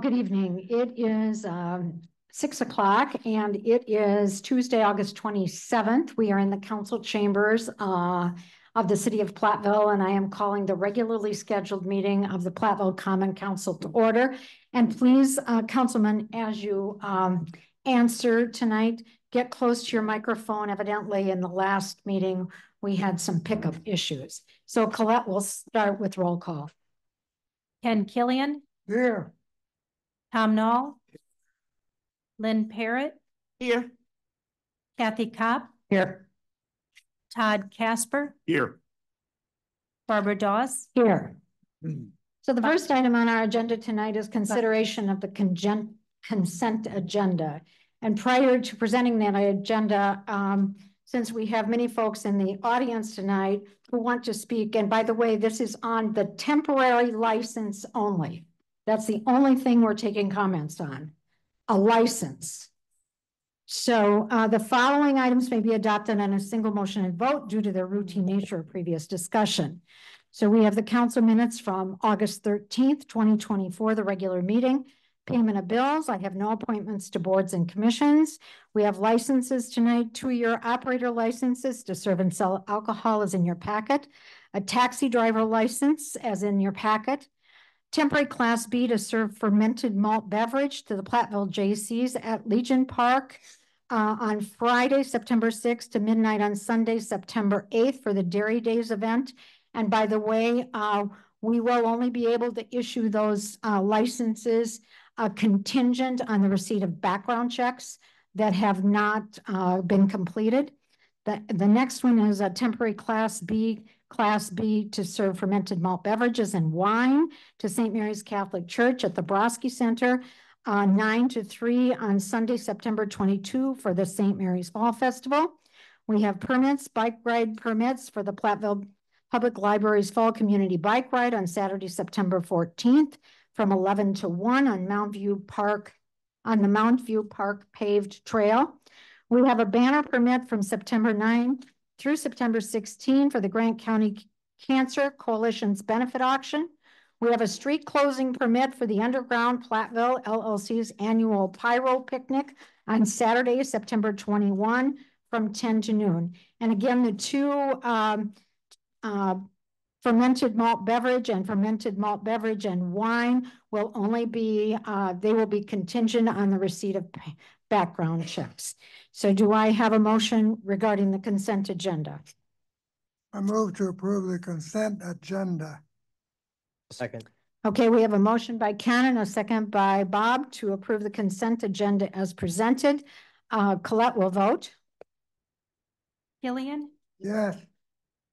Good evening. It is 6 o'clock and it is Tuesday, August 27th. We are in the council chambers of the city of Platteville, and I am calling the regularly scheduled meeting of the Platteville Common Council to order. And please, councilman, as you answer tonight, get close to your microphone. Evidently, in the last meeting, we had some pickup issues. So Colette, will start with roll call. Ken Killian. Here. Tom Knoll. Lynn Parrott. Here. Kathy Kopp. Here. Todd Casper. Here. Barbara Dawes. Here. So the first item on our agenda tonight is consideration of the consent agenda. And prior to presenting that agenda, since we have many folks in the audience tonight who want to speak, and by the way, this is on the temporary license only. That's the only thing we're taking comments on, a license. So the following items may be adopted on a single motion and vote due to their routine nature of previous discussion. So we have the council minutes from August 13th, 2024, the regular meeting. Payment of bills. I have no appointments to boards and commissions. We have licenses tonight. 2-year operator licenses to serve and sell alcohol is in your packet. A taxi driver license as in your packet. Temporary Class B to serve fermented malt beverage to the Platteville Jaycees at Legion Park on Friday, September 6th to midnight on Sunday, September 8th for the Dairy Days event. And by the way, we will only be able to issue those licenses contingent on the receipt of background checks that have not been completed. The next one is a temporary Class B to serve fermented malt beverages and wine to St. Mary's Catholic Church at the Broski Center, 9 to 3 on Sunday, September 22 for the St. Mary's Fall Festival. We have permits, bike ride permits for the Platteville Public Library's Fall Community Bike Ride on Saturday, September 14th from 11 to 1 on the Mount View Park paved trail. We have a banner permit from September 9 through September 16 for the Grant County Cancer Coalition's benefit auction. We have a street closing permit for the Underground Platteville LLC's annual Pyro Picnic on Saturday, September 21 from 10 to noon. And again, the two fermented malt beverage and wine will only be, they will be contingent on the receipt of background checks. So do I have a motion regarding the consent agenda? I move to approve the consent agenda. Second. Okay, we have a motion by Ken and a second by Bob to approve the consent agenda as presented. Colette will vote. Killian. Yes.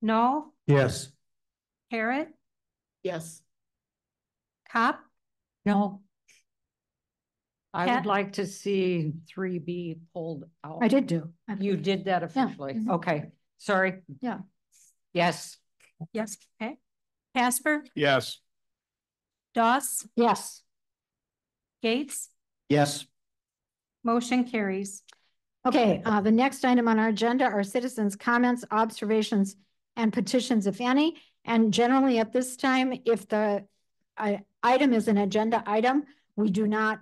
Knoll. Yes. Parrott. Yes. Kopp. No. I Kat? would like to see 3B pulled out. I did do. You did that officially. Mhm. Okay. Sorry. Yeah. Yes. Yes. Okay. Casper. Yes. Dawes. Yes. Gates. Yes. Motion carries. Okay, the next item on our agenda are citizens' comments, observations, and petitions, if any. And generally at this time, if the item is an agenda item, we do not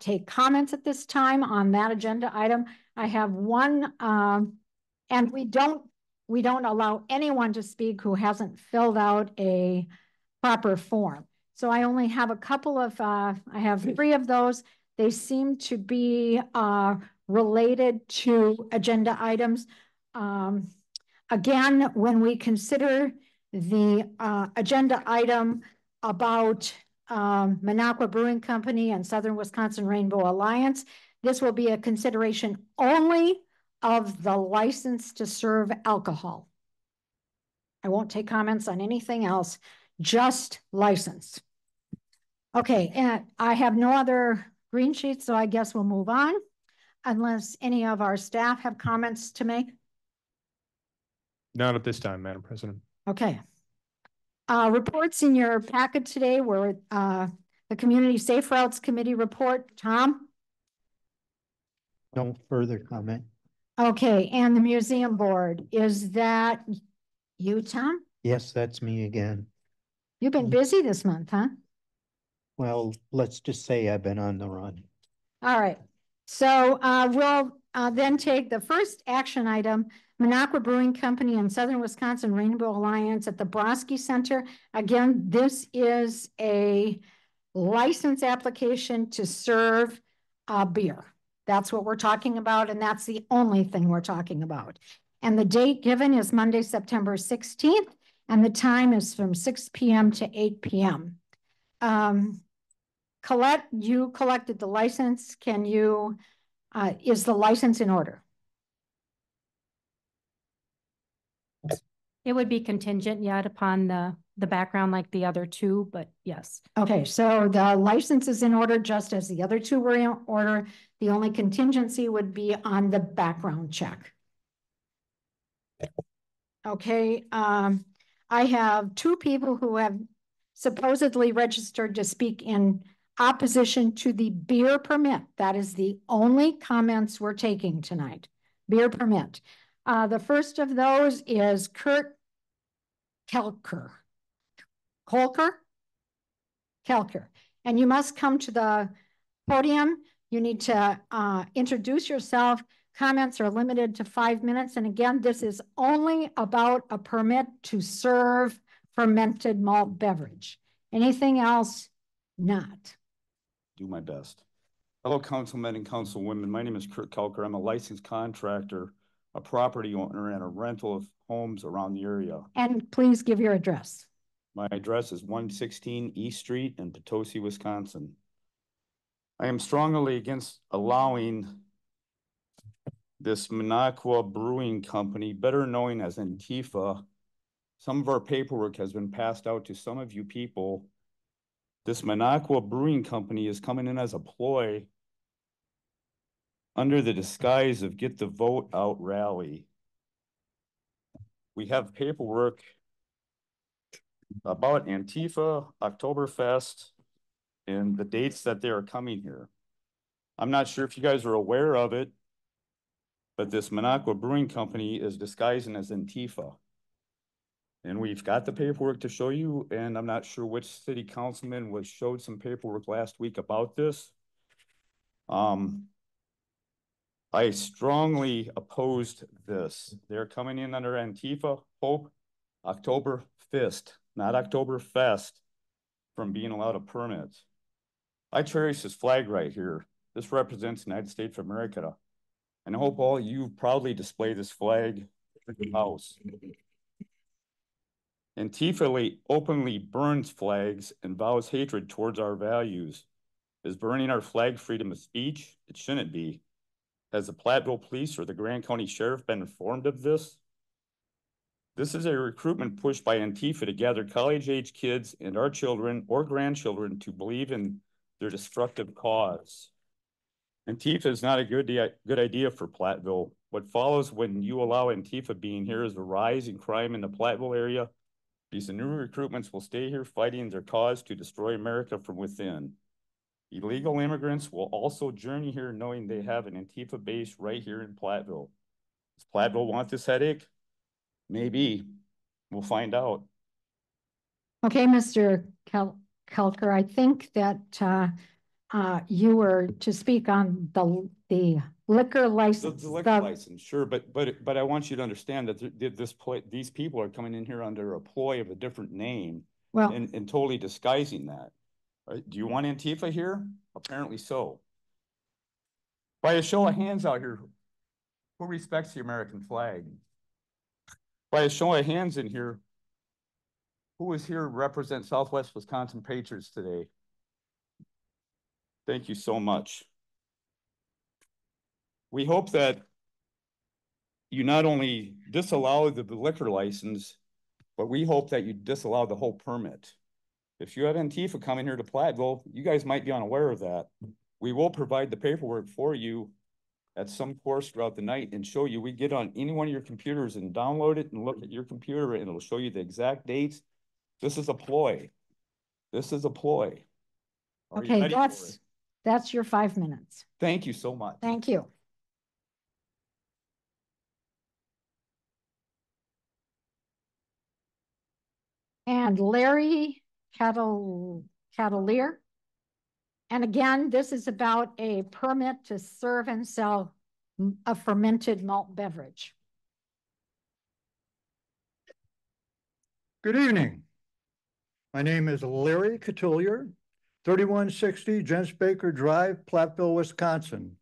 take comments at this time on that agenda item. I have one, and we don't allow anyone to speak who hasn't filled out a proper form. So I only have a couple of, I have 3 of those. They seem to be related to agenda items. Again, when we consider the agenda item about Minocqua Brewing Company and Southern Wisconsin Rainbow Alliance, this will be a consideration only of the license to serve alcohol. I won't take comments on anything else, just license. Okay, and I have no other green sheets, so I guess we'll move on unless any of our staff have comments to make. Not at this time, Madam President. Okay. Reports in your packet today were the Community Safe Routes Committee report. Tom? No further comment. Okay, and the museum board. Is that you, Tom? Yes, that's me again. You've been busy this month, huh? Well, let's just say I've been on the run. All right, so we'll then take the first action item, Minocqua Brewing Company and Southern Wisconsin Rainbow Alliance at the Broski Center. Again, this is a license application to serve beer. That's what we're talking about, and that's the only thing we're talking about. And the date given is Monday, September 16th, and the time is from 6 p.m. to 8 p.m. Colette, you collected the license. Can you, is the license in order? It would be contingent yet upon the background like the other two, but yes. Okay, so the license is in order just as the other two were in order. The only contingency would be on the background check. Okay, I have two people who have supposedly registered to speak in opposition to the beer permit. That is the only comments we're taking tonight. Beer permit. The first of those is Kurt Kelker. Kelker. And you must come to the podium. You need to introduce yourself. Comments are limited to 5 minutes. And again, this is only about a permit to serve fermented malt beverage. Anything else? Not. Do my best. Hello, councilmen and councilwomen. My name is Kurt Kelker. I'm a licensed contractor, a property owner, and a rental of homes around the area. And please give your address. My address is 116 East Street in Potosi, Wisconsin. I am strongly against allowing this Minocqua Brewing Company, better known as Antifa. Some of our paperwork has been passed out to some of you people. This Minocqua Brewing Company is coming in as a ploy under the disguise of Get the Vote Out rally. We have paperwork about Antifa, Oktoberfest, and the dates that they are coming here. I'm not sure if you guys are aware of it, but this Minocqua Brewing Company is disguising as Antifa. And we've got the paperwork to show you, and I'm not sure which city councilman was showed some paperwork last week about this. I strongly opposed this. They're coming in under Antifa, Hope, Oktoberfest, not Oktoberfest, from being allowed a permit. I cherish this flag right here. This represents the United States of America. And I hope all you proudly display this flag in your house. Antifa openly burns flags and vows hatred towards our values. Is burning our flag freedom of speech? It shouldn't be. Has the Platteville Police or the Grand County Sheriff been informed of this? This is a recruitment push by Antifa to gather college-age kids and our children or grandchildren to believe in their destructive cause. Antifa is not a good idea for Platteville. What follows when you allow Antifa being here is a rise in crime in the Platteville area. These new recruitments will stay here fighting their cause to destroy America from within. Illegal immigrants will also journey here knowing they have an Antifa base right here in Platteville. Does Platteville want this headache? Maybe. We'll find out. Okay, Mr. Kelker, I think that you were to speak on the liquor license. The liquor license, sure, but I want you to understand that these people are coming in here under a ploy of a different name, well, and totally disguising that. Do you want Antifa here? Apparently so. By a show of hands out here, who respects the American flag? By a show of hands in here, who is here to represent Southwest Wisconsin Patriots today? Thank you so much. We hope that you not only disallow the liquor license, but we hope that you disallow the whole permit. If you have Antifa coming here to Platteville, you guys might be unaware of that. We will provide the paperwork for you at some course throughout the night and show you. We get on any one of your computers and download it and look at your computer and it'll show you the exact dates. This is a ploy. This is a ploy. okay, that's your 5 minutes. Thank you so much. Thank you. And Larry Catalier? And again, this is about a permit to serve and sell a fermented malt beverage. Good evening. My name is Larry Couturier, 3160 Jens Baker Drive, Platteville, Wisconsin.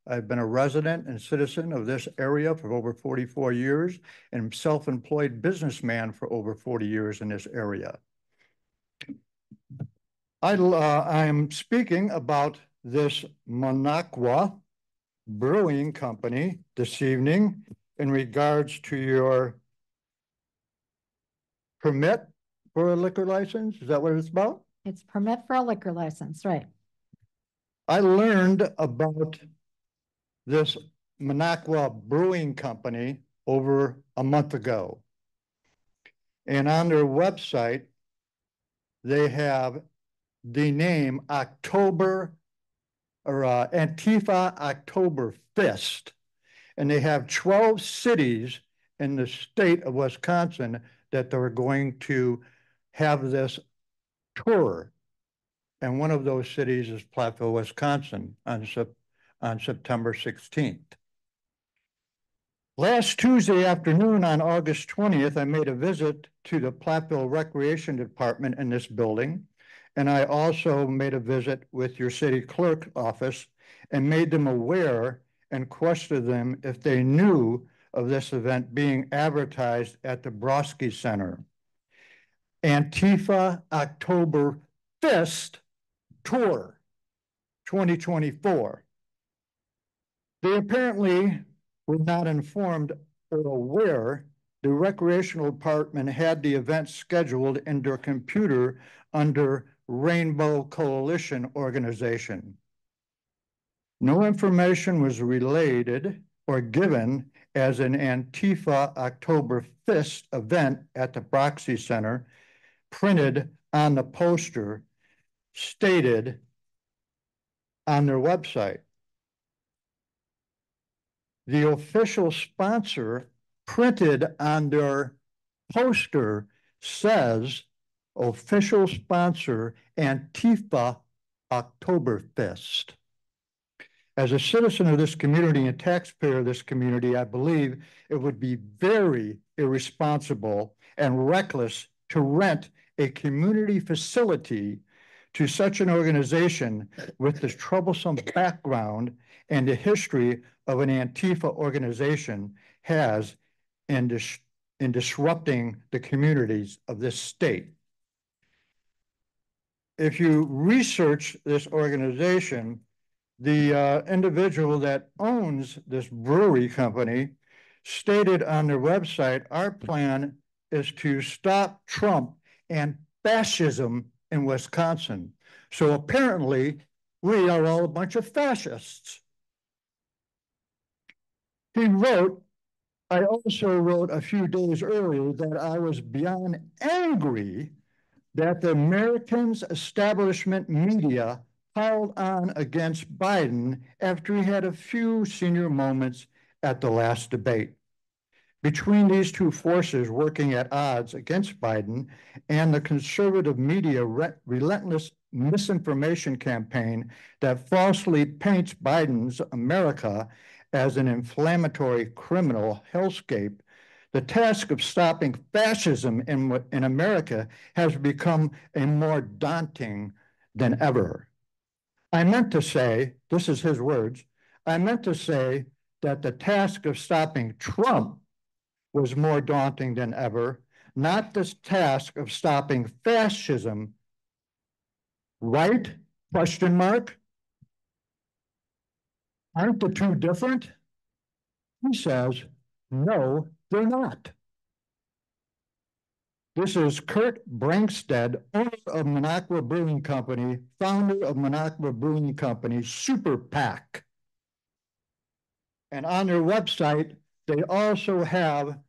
I've been a resident and citizen of this area for over 44 years and self-employed businessman for over 40 years in this area. I am speaking about this Minocqua Brewing Company this evening in regards to your permit for a liquor license. Is that what it's about? It's permit for a liquor license, right? I learned about this Minocqua Brewing Company over a month ago. And on their website, they have the name Antifa Oktoberfest. And they have 12 cities in the state of Wisconsin that they're going to have this tour. And one of those cities is Platteville, Wisconsin on September 16th. Last Tuesday afternoon on August 20th, I made a visit to the Platteville Recreation Department in this building. And I also made a visit with your city clerk office and made them aware and questioned them if they knew of this event being advertised at the Brodsky Center. Antifa Oktoberfest Tour 2024. They apparently were not informed or aware the recreational department had the event scheduled in their computer under Rainbow Coalition organization. No information was related or given as an Antifa Oktoberfest event at the Brodsky Center printed on the poster stated on their website. The official sponsor printed on their poster says official sponsor Antifa Oktoberfest. As a citizen of this community and taxpayer of this community, I believe it would be very irresponsible and reckless to rent a community facility to such an organization with this troublesome background and the history of an Antifa organization has in disrupting the communities of this state. If you research this organization, the individual that owns this brewery company stated on their website, our plan is to stop Trump and fascism in Wisconsin. So apparently we are all a bunch of fascists. He wrote, I also wrote a few days earlier that I was beyond angry that the Americans' establishment media piled on against Biden after he had a few senior moments at the last debate. Between these two forces working at odds against Biden and the conservative media relentless misinformation campaign that falsely paints Biden's America as an inflammatory criminal hellscape, the task of stopping fascism in America has become a more daunting than ever. I meant to say, this is his words, I meant to say that the task of stopping Trump was more daunting than ever, not this task of stopping fascism. Right? Question mark. Aren't the two different? He says, no, they're not. This is Kurt Brankstead, owner of Minocqua Brewing Company, founder of Minocqua Brewing Company, Super PAC. And on their website, they also have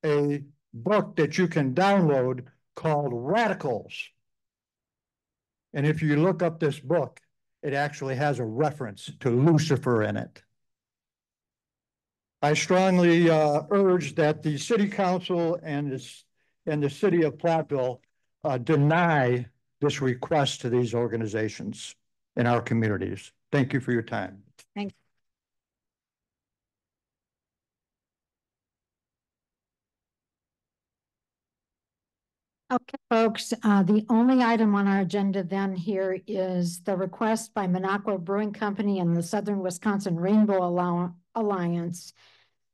a book that you can download called Radicals. And if you look up this book, it actually has a reference to Lucifer in it. I strongly urge that the city council and the city of Platteville deny this request to these organizations. in our communities. Thank you for your time. Thanks. Okay, folks, the only item on our agenda then here is the request by Minocqua Brewing Company and the Southern Wisconsin Rainbow Alliance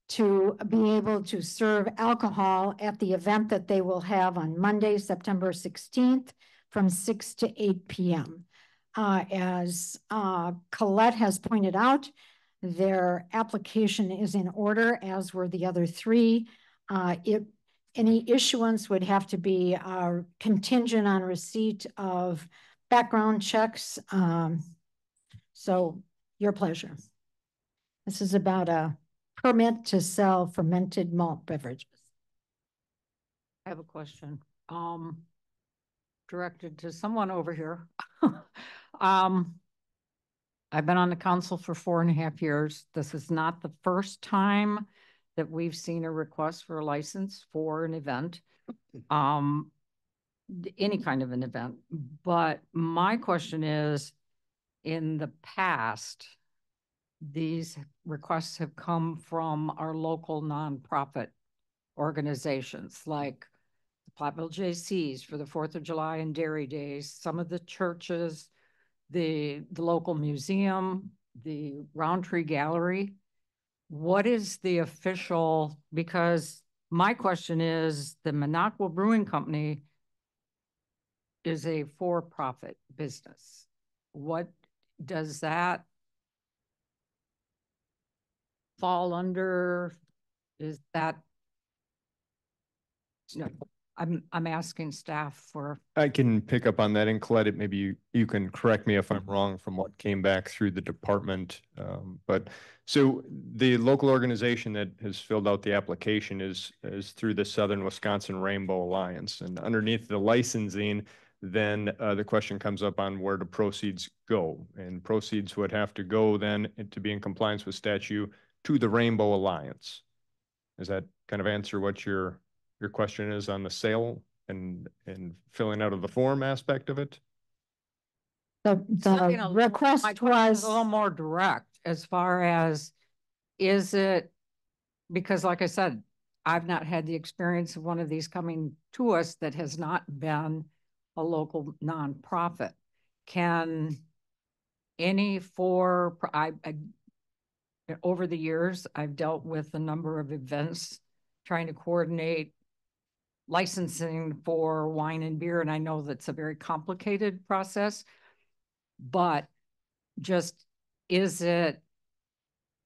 to be able to serve alcohol at the event that they will have on Monday, September 16th from 6 to 8 p.m. As Colette has pointed out, their application is in order, as were the other three. Any issuance would have to be contingent on receipt of background checks. So your pleasure. This is about a permit to sell fermented malt beverages. I have a question, directed to someone over here. I've been on the council for 4.5 years. This is not the first time that we've seen a request for a license for an event, any kind of an event. But my question is, in the past, these requests have come from our local nonprofit organizations like the Platteville JCs for the 4th of July and Dairy Days, some of the churches, the local museum, the Roundtree Gallery. What is the official, because my question is the Minocqua Brewing Company is a for-profit business. What does that fall under? Is that, no, I'm asking staff for. I can pick up on that, and Colette, maybe you can correct me if I'm wrong from what came back through the department. But so the local organization that has filled out the application is through the Southern Wisconsin Rainbow Alliance, and underneath the licensing, then the question comes up on where the proceeds go, and proceeds would have to go then to be in compliance with statute to the Rainbow Alliance. Does that kind of answer what your question is on the sale and filling out of the form aspect of it? The request was a little more direct as far as, is it, because like I said, I've not had the experience of one of these coming to us that has not been a local nonprofit. Can any over the years, I've dealt with a number of events trying to coordinate licensing for wine and beer. And I know that's a very complicated process, but just, is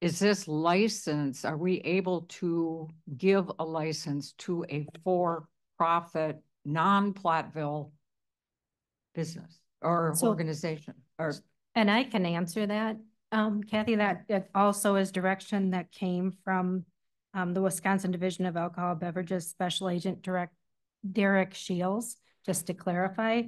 this license, are we able to give a license to a for-profit, non-Platteville business or organization? And I can answer that, Kathy. That it also is direction that came from the Wisconsin Division of Alcohol Beverages Special Agent Derek Shields, just to clarify.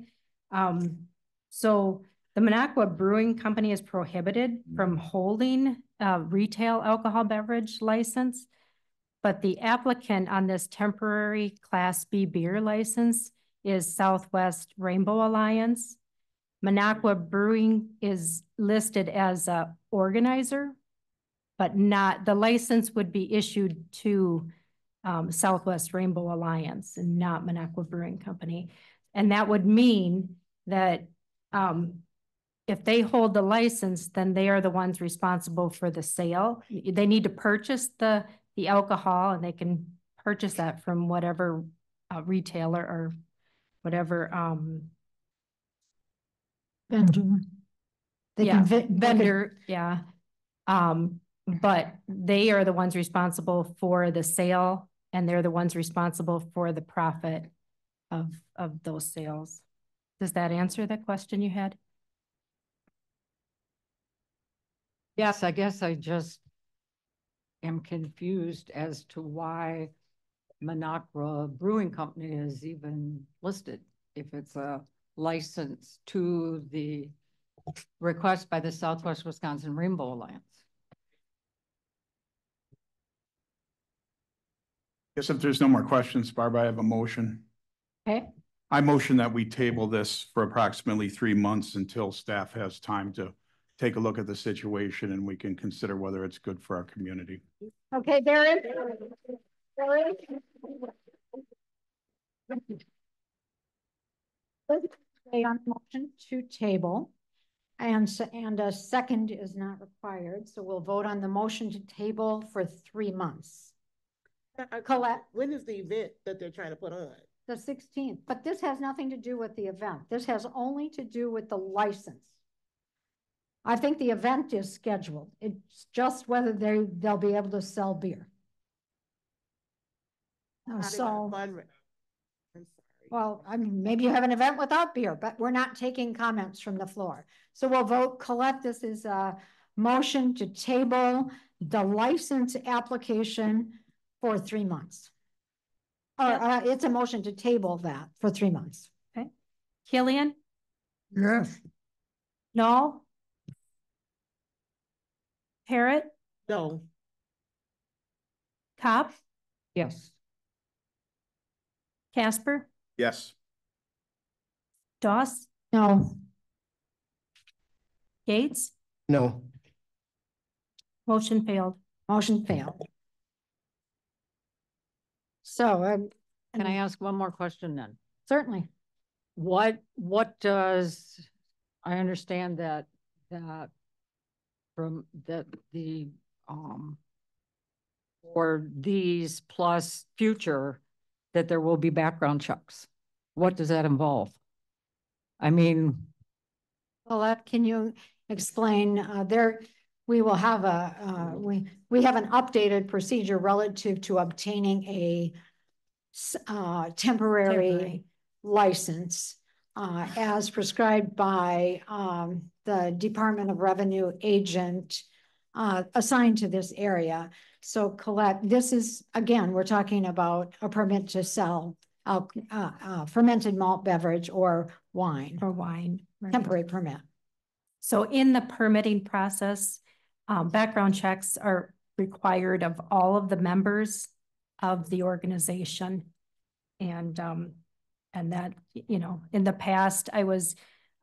So the Minocqua Brewing Company is prohibited from holding a retail alcohol beverage license, but the applicant on this temporary Class B beer license is Southwest Rainbow Alliance. Minocqua Brewing is listed as a organizer, but not, the license would be issued to Southwest Rainbow Alliance and not Minocqua Brewing Company. And that would mean that if they hold the license, then they are the ones responsible for the sale. They need to purchase the alcohol, and they can purchase that from whatever retailer or whatever vendor. Vendor, yeah. But they are the ones responsible for the sale, and they're the ones responsible for the profit of those sales. Does that answer the question you had? Yes, I guess I just am confused as to why Minocqua Brewing Company is even listed if it's a license to the request by the Southwest Wisconsin Rainbow Alliance. Guess if there's no more questions, Barbara, I have a motion. Okay. I motion that we table this for approximately 3 months until staff has time to take a look at the situation and we can consider whether it's good for our community. Okay, there is. On motion to table. And a second is not required, so we'll vote on the motion to table for 3 months. Colette? When is the event that they're trying to put on? The 16th, but this has nothing to do with the event. This has only to do with the license. I think the event is scheduled. It's just whether they'll be able to sell beer. So, well, I mean, maybe you have an event without beer, but we're not taking comments from the floor. So we'll vote. Colette, this is a motion to table the license application for 3 months. Or it's a motion to table that for 3 months. Okay. Killian? Yes. No? Parrot? No. Cop? Yes. Casper? Yes. Doss? No. Gates? No. Motion failed. Motion failed. So, Can I ask one more question then? certainly. What does, I understand that from the for these plus future, that there will be background checks. What does that involve? I mean, Colette, can you explain we will have we have an updated procedure relative to obtaining a temporary license as prescribed by the Department of Revenue agent assigned to this area. So Colette, this is, again, we're talking about a permit to sell fermented malt beverage or wine. Or wine. Right. Temporary permit. So in the permitting process, background checks are required of all of the members of the organization. And that, you know, in the past, I was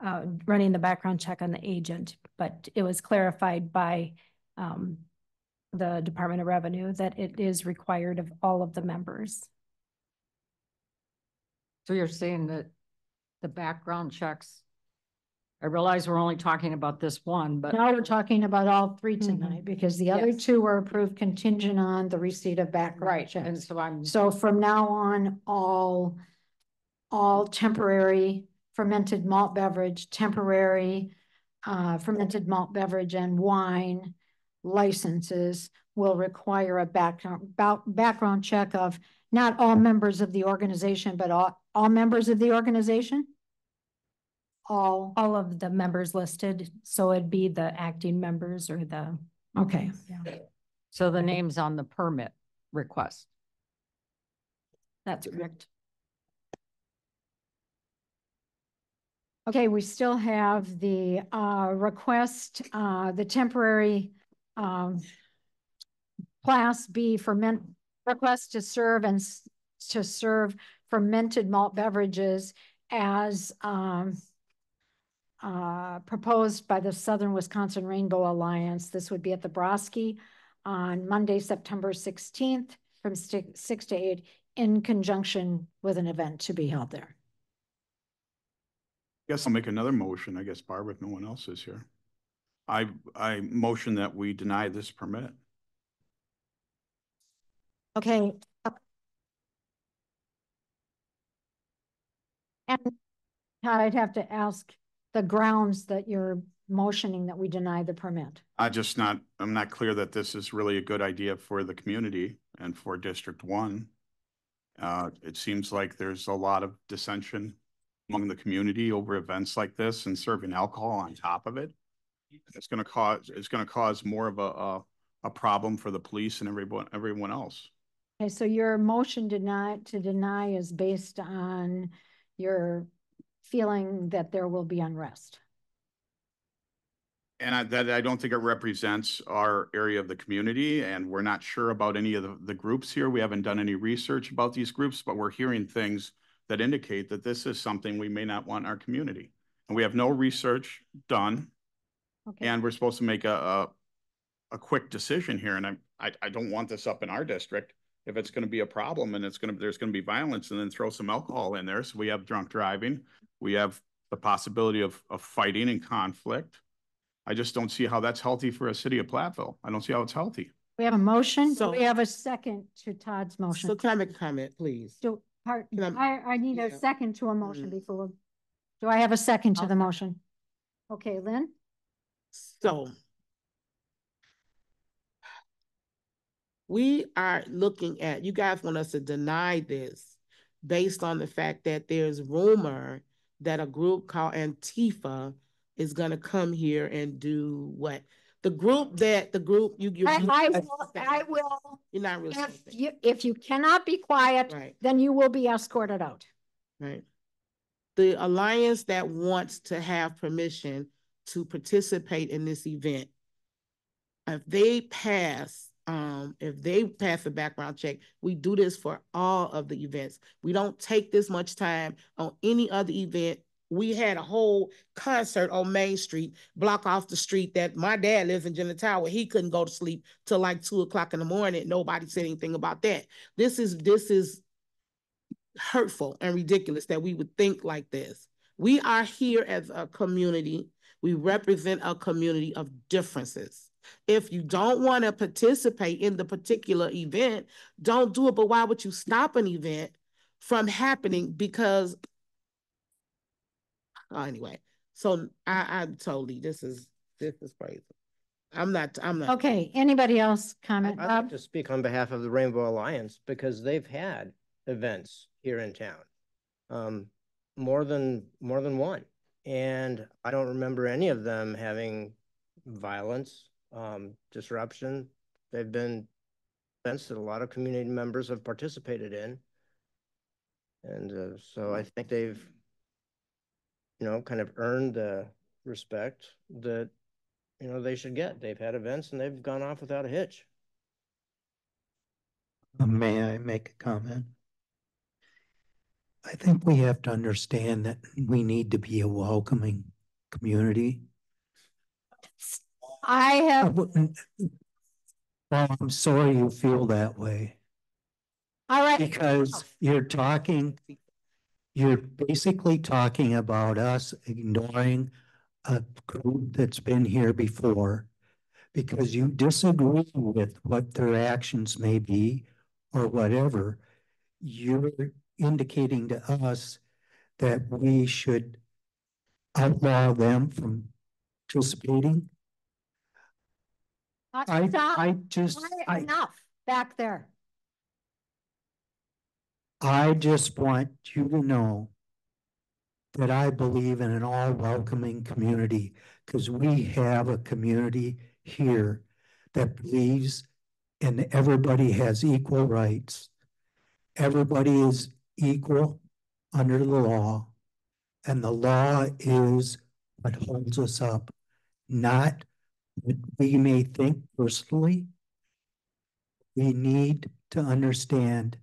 running the background check on the agent, but it was clarified by the Department of Revenue that it is required of all of the members. so you're saying that the background checks, I realize we're only talking about this one, but Now we're talking about all three tonight because the other Yes. two were approved contingent on the receipt of background checks. and so So from now on, all temporary fermented malt beverage, temporary fermented malt beverage and wine licenses will require a background check of not all members of the organization, but all members of the organization? All of the members listed. So it'd be the acting members or the, okay. so the name's on the permit request. that's correct. Okay, we still have the request, the temporary Class B request to serve fermented malt beverages as proposed by the Southern Wisconsin Rainbow Alliance. This would be at the Broski on Monday, September 16th from 6 to 8 in conjunction with an event to be held there. Guess I'll make another motion, I guess, Barb, if no one else is here. I motion that we deny this permit. Okay. And I'd have to ask the grounds that you're motioning that we deny the permit. I'm not clear that this is really a good idea for the community and for District 1. It seems like there's a lot of dissension among the community over events like this and serving alcohol on top of it. It's going to cause more of a problem for the police and everyone else. Okay, so your motion to deny is based on your feeling that there will be unrest. And I don't think it represents our area of the community, and we're not sure about any of the groups here. We haven't done any research about these groups, but we're hearing things that indicate that this is something we may not want in our community. And we have no research done. Okay. And we're supposed to make a quick decision here. And I don't want this up in our district. If it's going to be a problem and there's going to be violence, and then throw some alcohol in there. So we have drunk driving. We have the possibility of fighting and conflict. I just don't see how that's healthy for a city of Platteville. I don't see how it's healthy. We have a motion. So- We have a second to Todd's motion. So can I make a comment, please? I need a Yeah. second to a motion Mhm. before. Do I have a second to the motion? Okay, Lynn? So we are looking at, you guys want us to deny this based on the fact that there's rumor that a group called Antifa is gonna come here and do what? The group, you. I will, You're not really. if you cannot be quiet, Right. then you will be escorted out. Right. The alliance that wants to have permission to participate in this event, if they pass a background check, we do this for all of the events. We don't take this much time on any other event. We had a whole concert on Main Street, block off the street that my dad lives in Jenna Tower. He couldn't go to sleep till like 2:00 in the morning. Nobody said anything about that. This is hurtful and ridiculous that we would think like this. We are here as a community. We represent a community of differences. If you don't want to participate in the particular event, don't do it. But why would you stop an event from happening? Because anyway, so I'm totally, this is crazy. I'm not. Okay, anybody else comment? I'd like to speak on behalf of the Rainbow Alliance because they've had events here in town, more than one. And I don't remember any of them having violence, disruption. They've been events that a lot of community members have participated in. And so I think they've, kind of earned the respect that, they should get. They've had events and they've gone off without a hitch. May I make a comment? I think we have to understand that we need to be a welcoming community. Well, I'm sorry you feel that way. All right. Because you're basically talking about us ignoring a group that's been here before because you disagree with what their actions may be or whatever. You're indicating to us that we should outlaw them from participating. Enough back there. I just want you to know that I believe in an all welcoming community because we have a community here that believes in everybody has equal rights. Everybody is equal under the law, and the law is what holds us up, not what we may think personally. We need to understand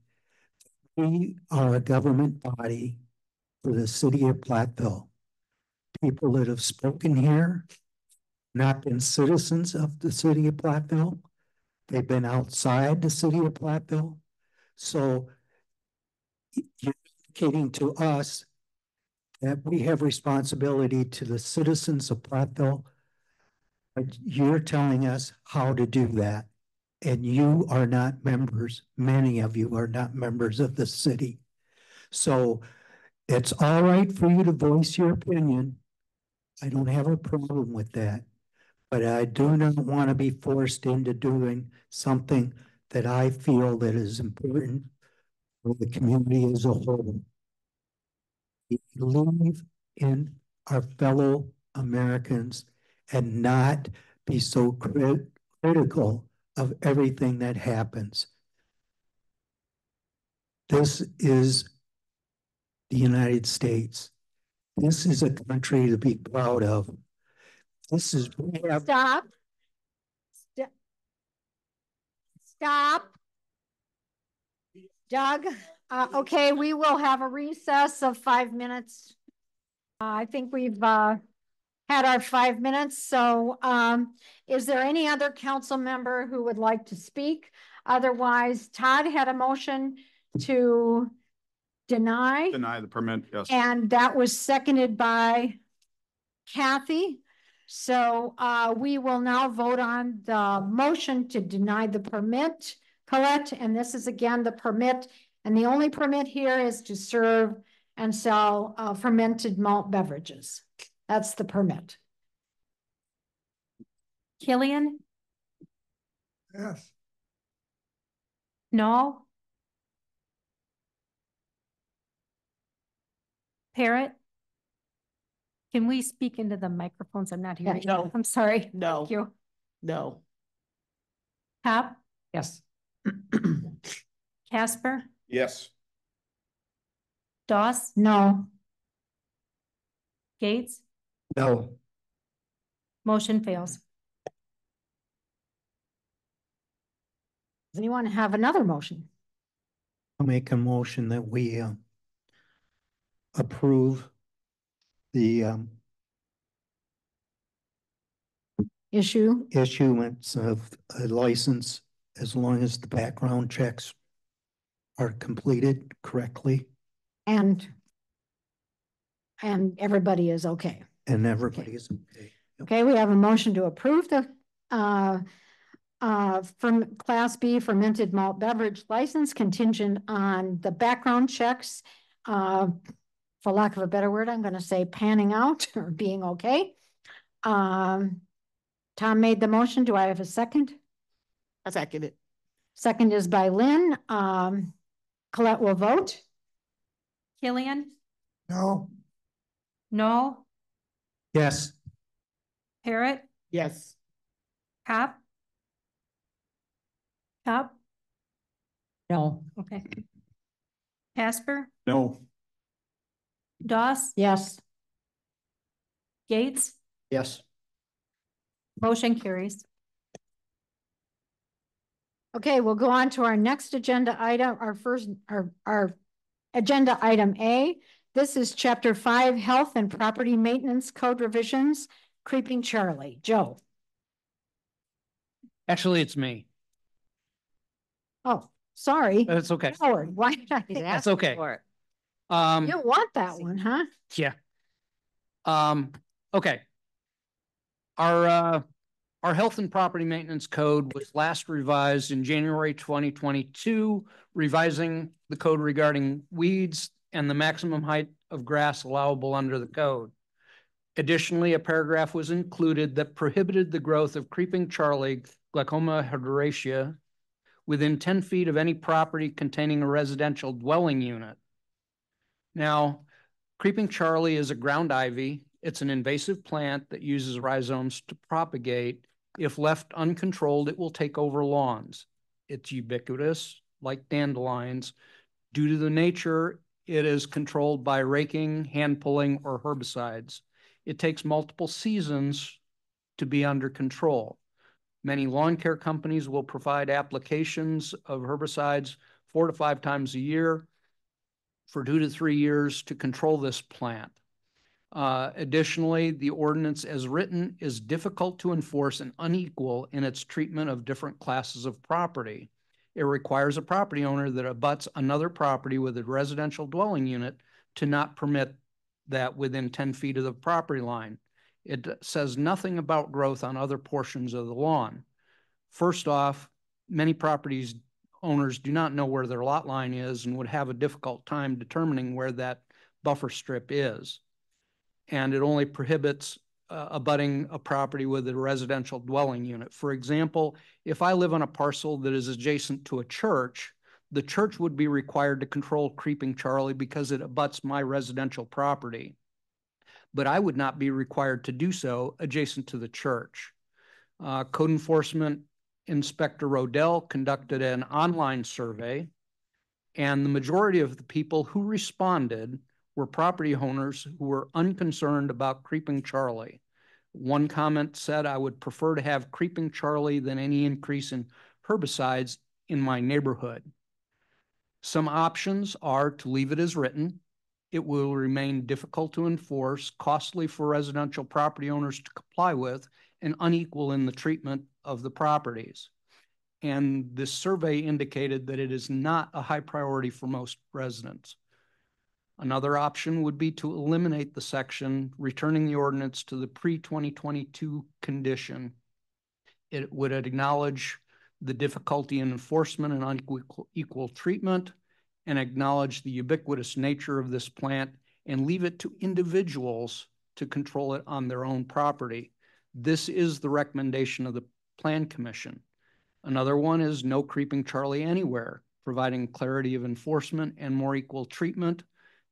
we are a government body for the city of Platteville. People that have spoken here, not been citizens of the city of Platteville. They've been outside the city of Platteville. So you're indicating to us that we have responsibility to the citizens of Platteville, but you're telling us how to do that. And you are not members, many of you are not members of the city. So it's all right for you to voice your opinion. I don't have a problem with that. But I do not want to be forced into doing something that I feel that is important for the community as a whole. We believe in our fellow Americans and not be so critical of everything that happens. This is the United States. This is a country to be proud of. This is Stop. Stop. Doug, Okay, we will have a recess of 5 minutes. I think we've had our 5 minutes. So is there any other council member who would like to speak? Otherwise, Todd had a motion to deny. Deny the permit, yes. And that was seconded by Kathy. So we will now vote on the motion to deny the permit, Colette. And this is again the permit. And the only permit here is to serve and sell fermented malt beverages. That's the permit. Killian, Yes. no. Parrot, can we speak into the microphones? I'm not hearing. No. You. I'm sorry. No. Thank you. No. Hap, Yes. Casper, Yes. Doss, No. Gates, No. motion fails. Does anyone have another motion? I'll make a motion that we approve the issuance of a license as long as the background checks are completed correctly And everybody is okay. and everybody is okay. Okay, we have a motion to approve the from Class B fermented malt beverage license contingent on the background checks. For lack of a better word, I'm going to say panning out or being okay. Tom made the motion. Do I have a second? I second it. Second is by Lynn. Colette will vote. Killian, No. no. Yes. Parrot, Yes. Hap, Hap, No. okay. Casper, No. Doss, Yes. Gates, Yes. motion carries. Okay, we'll go on to our next agenda item, our agenda item A. This is Chapter 5, Health and Property Maintenance Code Revisions, Creeping Charlie. Joe. Actually, it's me. Oh, sorry. That's okay. Howard, why did I? That's okay. For it. You want that one, huh? Yeah. Okay. Our health and property maintenance code was last revised in January 2022, revising the code regarding weeds and the maximum height of grass allowable under the code. Additionally, a paragraph was included that prohibited the growth of creeping Charlie, Glaucoma hyderaceae, within 10 feet of any property containing a residential dwelling unit. Now, creeping Charlie is a ground ivy. It's an invasive plant that uses rhizomes to propagate. If left uncontrolled, it will take over lawns. It's ubiquitous, like dandelions. Due to the nature, it is controlled by raking, hand pulling, or herbicides. It takes multiple seasons to be under control. Many lawn care companies will provide applications of herbicides 4 to 5 times a year for 2 to 3 years to control this plant. Additionally, the ordinance as written is difficult to enforce and unequal in its treatment of different classes of property. It requires a property owner that abuts another property with a residential dwelling unit to not permit that within 10 feet of the property line. It says nothing about growth on other portions of the lawn. First off, many properties owners do not know where their lot line is and would have a difficult time determining where that buffer strip is. And it only prohibits abutting a property with a residential dwelling unit. For example, if I live on a parcel that is adjacent to a church, the church would be required to control creeping Charlie because it abuts my residential property. But I would not be required to do so adjacent to the church. Code Enforcement Inspector Rodell conducted an online survey, and the majority of the people who responded were property owners who were unconcerned about creeping Charlie. One comment said, "I would prefer to have creeping Charlie than any increase in herbicides in my neighborhood." Some options are to leave it as written. It will remain difficult to enforce, costly for residential property owners to comply with, and unequal in the treatment of the properties. And this survey indicated that it is not a high priority for most residents. Another option would be to eliminate the section, returning the ordinance to the pre-2022 condition. It would acknowledge the difficulty in enforcement and unequal treatment, and acknowledge the ubiquitous nature of this plant, and leave it to individuals to control it on their own property. This is the recommendation of the Plan Commission. Another one is no creeping Charlie anywhere, providing clarity of enforcement and more equal treatment.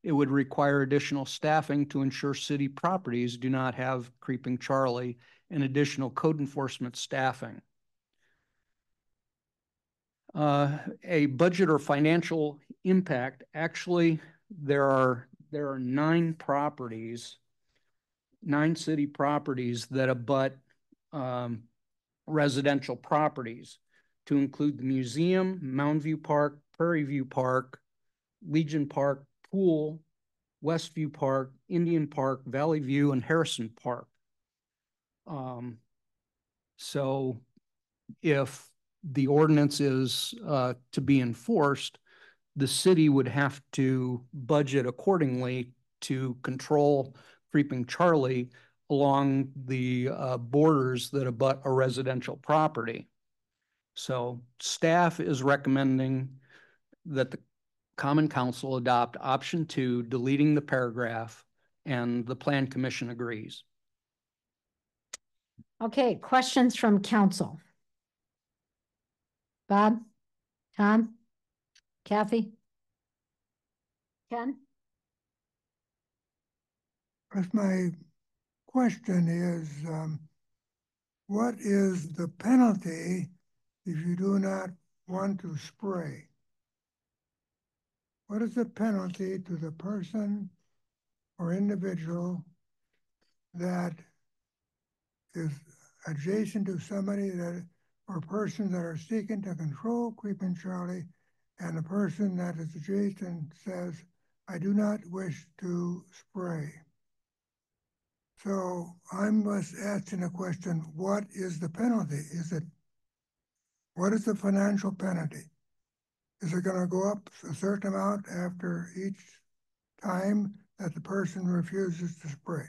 It would require additional staffing to ensure city properties do not have creeping Charlie, and additional code enforcement staffing. A budget or financial impact, actually, there are 9 city properties that abut residential properties, to include the museum, Mountain View Park, Prairie View Park, Legion Park, Pool, Westview Park, Indian Park, Valley View, and Harrison Park. So if the ordinance is to be enforced, the city would have to budget accordingly to control creeping Charlie along the borders that abut a residential property. So staff is recommending that the Common Council adopt option 2, deleting the paragraph, and the Plan Commission agrees. Okay, questions from council? Bob, Tom, Kathy, Ken? If my question is, what is the penalty if you do not want to spray? What is the penalty to the person or individual that is adjacent to somebody that, or persons that are seeking to control creeping Charlie, and the person that is adjacent says, I do not wish to spray? So I'm just asking a question, what is the penalty? What is the financial penalty? Is it going to go up a certain amount after each time that the person refuses to spray?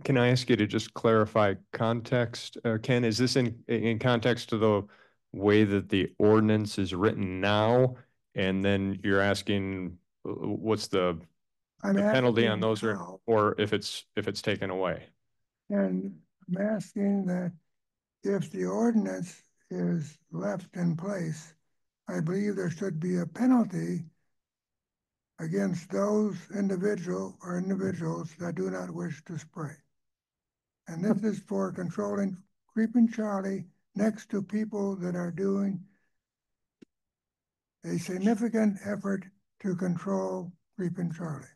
Can I ask you to just clarify context, Ken? Is this in context to the way that the ordinance is written now? And then you're asking what's the penalty on those, or if it's taken away? And I'm asking that if the ordinance is left in place, I believe there should be a penalty against those individuals that do not wish to spray. And this is for controlling creeping Charlie next to people that are doing a significant effort to control creeping Charlie.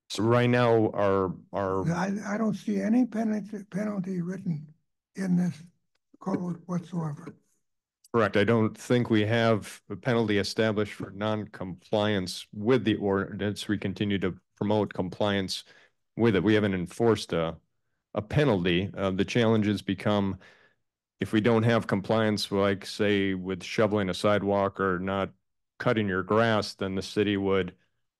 So right now, I don't see any penalty written in this code whatsoever. Correct. I don't think we have a penalty established for non-compliance with the ordinance. We continue to promote compliance with it. We haven't enforced a penalty. The challenges become if we don't have compliance, like say with shoveling a sidewalk or not cutting your grass, then the city would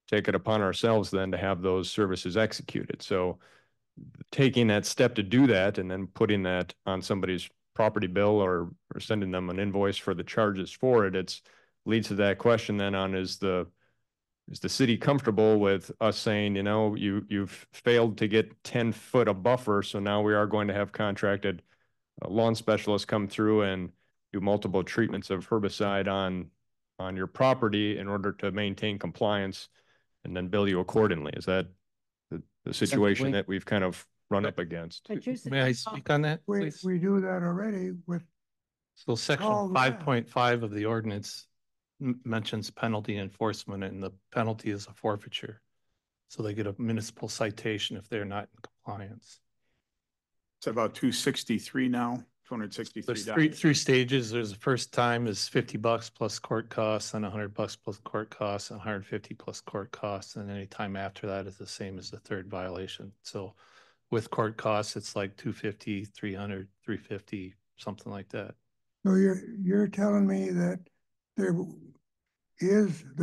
take it upon ourselves then to have those services executed. So taking that step to do that and then putting that on somebody's property bill or sending them an invoice for the charges for it, it's leads to that question then on is the city comfortable with us saying, you know, you've failed to get 10 foot of buffer, so now we are going to have contracted lawn specialists come through and do multiple treatments of herbicide on your property in order to maintain compliance and then bill you accordingly. Is that the situation that we've kind of run up against? May I speak on that, please? We do that already with. So section 5.5 of the ordinance mentions penalty enforcement, and the penalty is a forfeiture. So they get a municipal citation if they're not in compliance. It's about 263 now. $263. There's three stages. There's the first time is $50 plus court costs, and $100 plus court costs, and $150 plus court costs, and any time after that is the same as the third violation. So with court costs, it's like $250, $300, $350, something like that. So you're telling me that there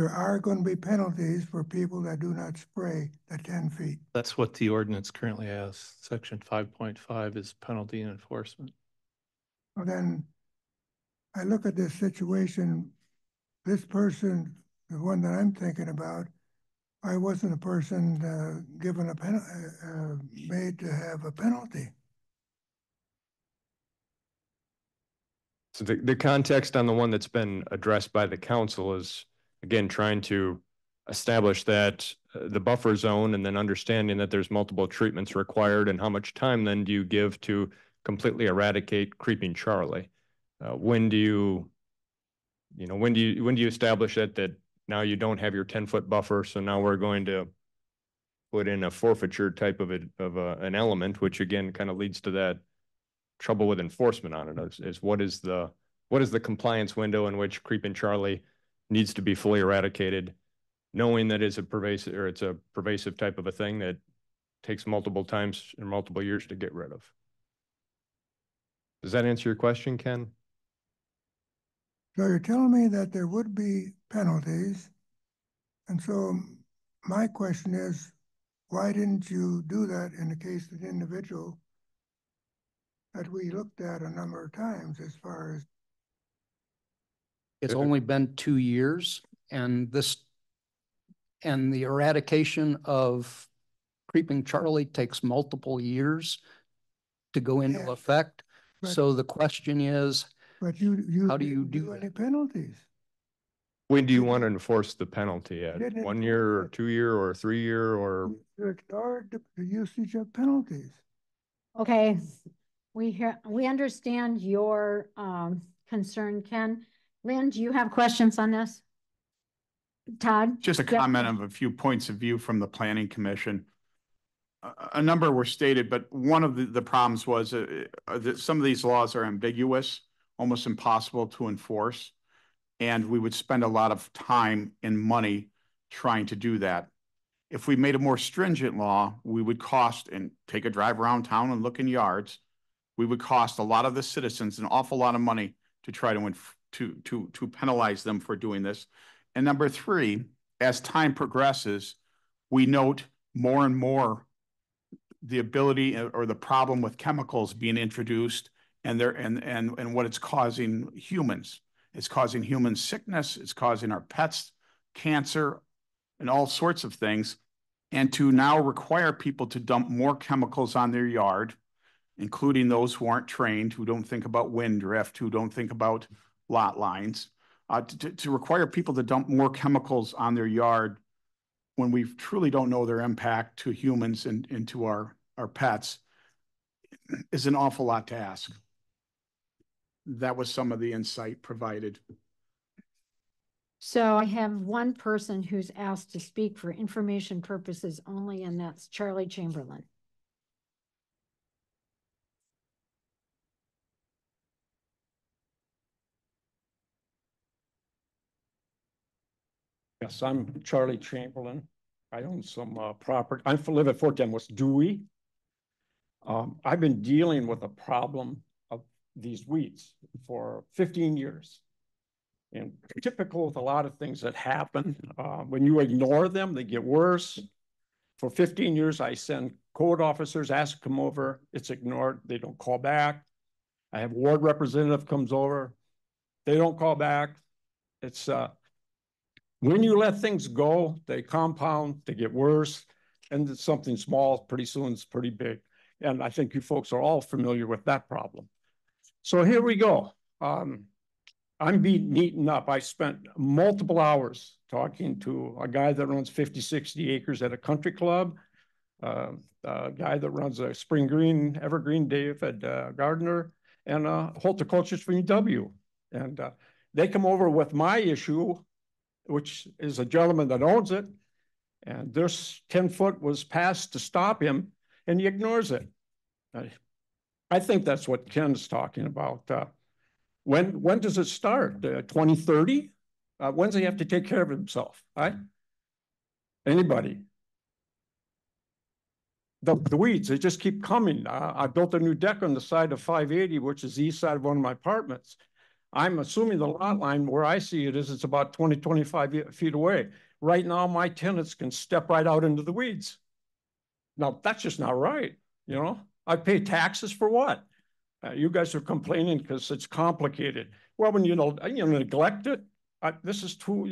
are going to be penalties for people that do not spray the 10 feet? That's what the ordinance currently has. Section 5.5 is penalty and enforcement. Well, then I look at this situation, this person, the one that I'm thinking about, I wasn't a person given a made to have a penalty. So the context on the one that's been addressed by the council is, again, trying to establish that the buffer zone, and then understanding that there's multiple treatments required, and how much time then do you give to completely eradicate Creeping Charlie? When do you establish that now you don't have your 10-foot buffer, so now we're going to put in a forfeiture type of an element, which again kind of leads to that trouble with enforcement on it. Is what is the compliance window in which Creeping Charlie needs to be fully eradicated, knowing that it's a pervasive type of a thing that takes multiple times and multiple years to get rid of. Does that answer your question, Ken? So you're telling me that there would be penalties. And so my question is, why didn't you do that in the case of the individual that we looked at a number of times as far as? It's only been 2 years, and the eradication of Creeping Charlie takes multiple years to go into effect. So the question is, but how do you do any penalties? When do you want to enforce the penalty at? 1 year or 2 year or 3 year or? You ignored the usage of penalties. Okay, we understand your concern, Ken. Lynn, do you have questions on this? Todd? Just a comment of a few points of view from the Planning Commission. A number were stated, but one of the problems was that some of these laws are ambiguous, almost impossible to enforce. And we would spend a lot of time and money trying to do that. If we made a more stringent law, we would cost, and take a drive around town and look in yards, we would cost a lot of the citizens an awful lot of money to try to penalize them for doing this. And number three, as time progresses, we note more and more the ability or the problem with chemicals being introduced and what it's causing humans. It's causing human sickness. It's causing our pets cancer and all sorts of things. And to now require people to dump more chemicals on their yard, including those who aren't trained, who don't think about wind drift, who don't think about lot lines, to require people to dump more chemicals on their yard when we truly don't know their impact to humans and to our pets is an awful lot to ask. That was some of the insight provided. So I have one person who's asked to speak for information purposes only, and that's Charlie Chamberlain. Yes, I'm Charlie Chamberlain. I own some property. I live at 410 West Dewey. I've been dealing with a problem of these weeds for 15 years. And typical with a lot of things that happen, when you ignore them, they get worse. For 15 years, I send code officers, ask to come over. It's ignored. They don't call back. I have a ward representative comes over. They don't call back. It's when you let things go, they compound, they get worse, and it's something small, pretty soon it's pretty big. And I think you folks are all familiar with that problem. So here we go. I'm being eaten up. I spent multiple hours talking to a guy that runs 50, 60 acres at a country club, a guy that runs a Spring Green, Evergreen, David Gardner, and horticulturist from UW. And they come over with my issue, which is a gentleman that owns it, and this 10-foot was passed to stop him, and he ignores it. I think that's what Ken's talking about. When does it start? 2030? When does he have to take care of himself? Right? Anybody? The weeds, they just keep coming. I built a new deck on the side of 580, which is the east side of one of my apartments. I'm assuming the lot line where I see it is, it's about 20, 25 feet away. Right now, my tenants can step right out into the weeds. Now, that's just not right. You know, I pay taxes for what? You guys are complaining because it's complicated. Well, when you neglect it, this is 2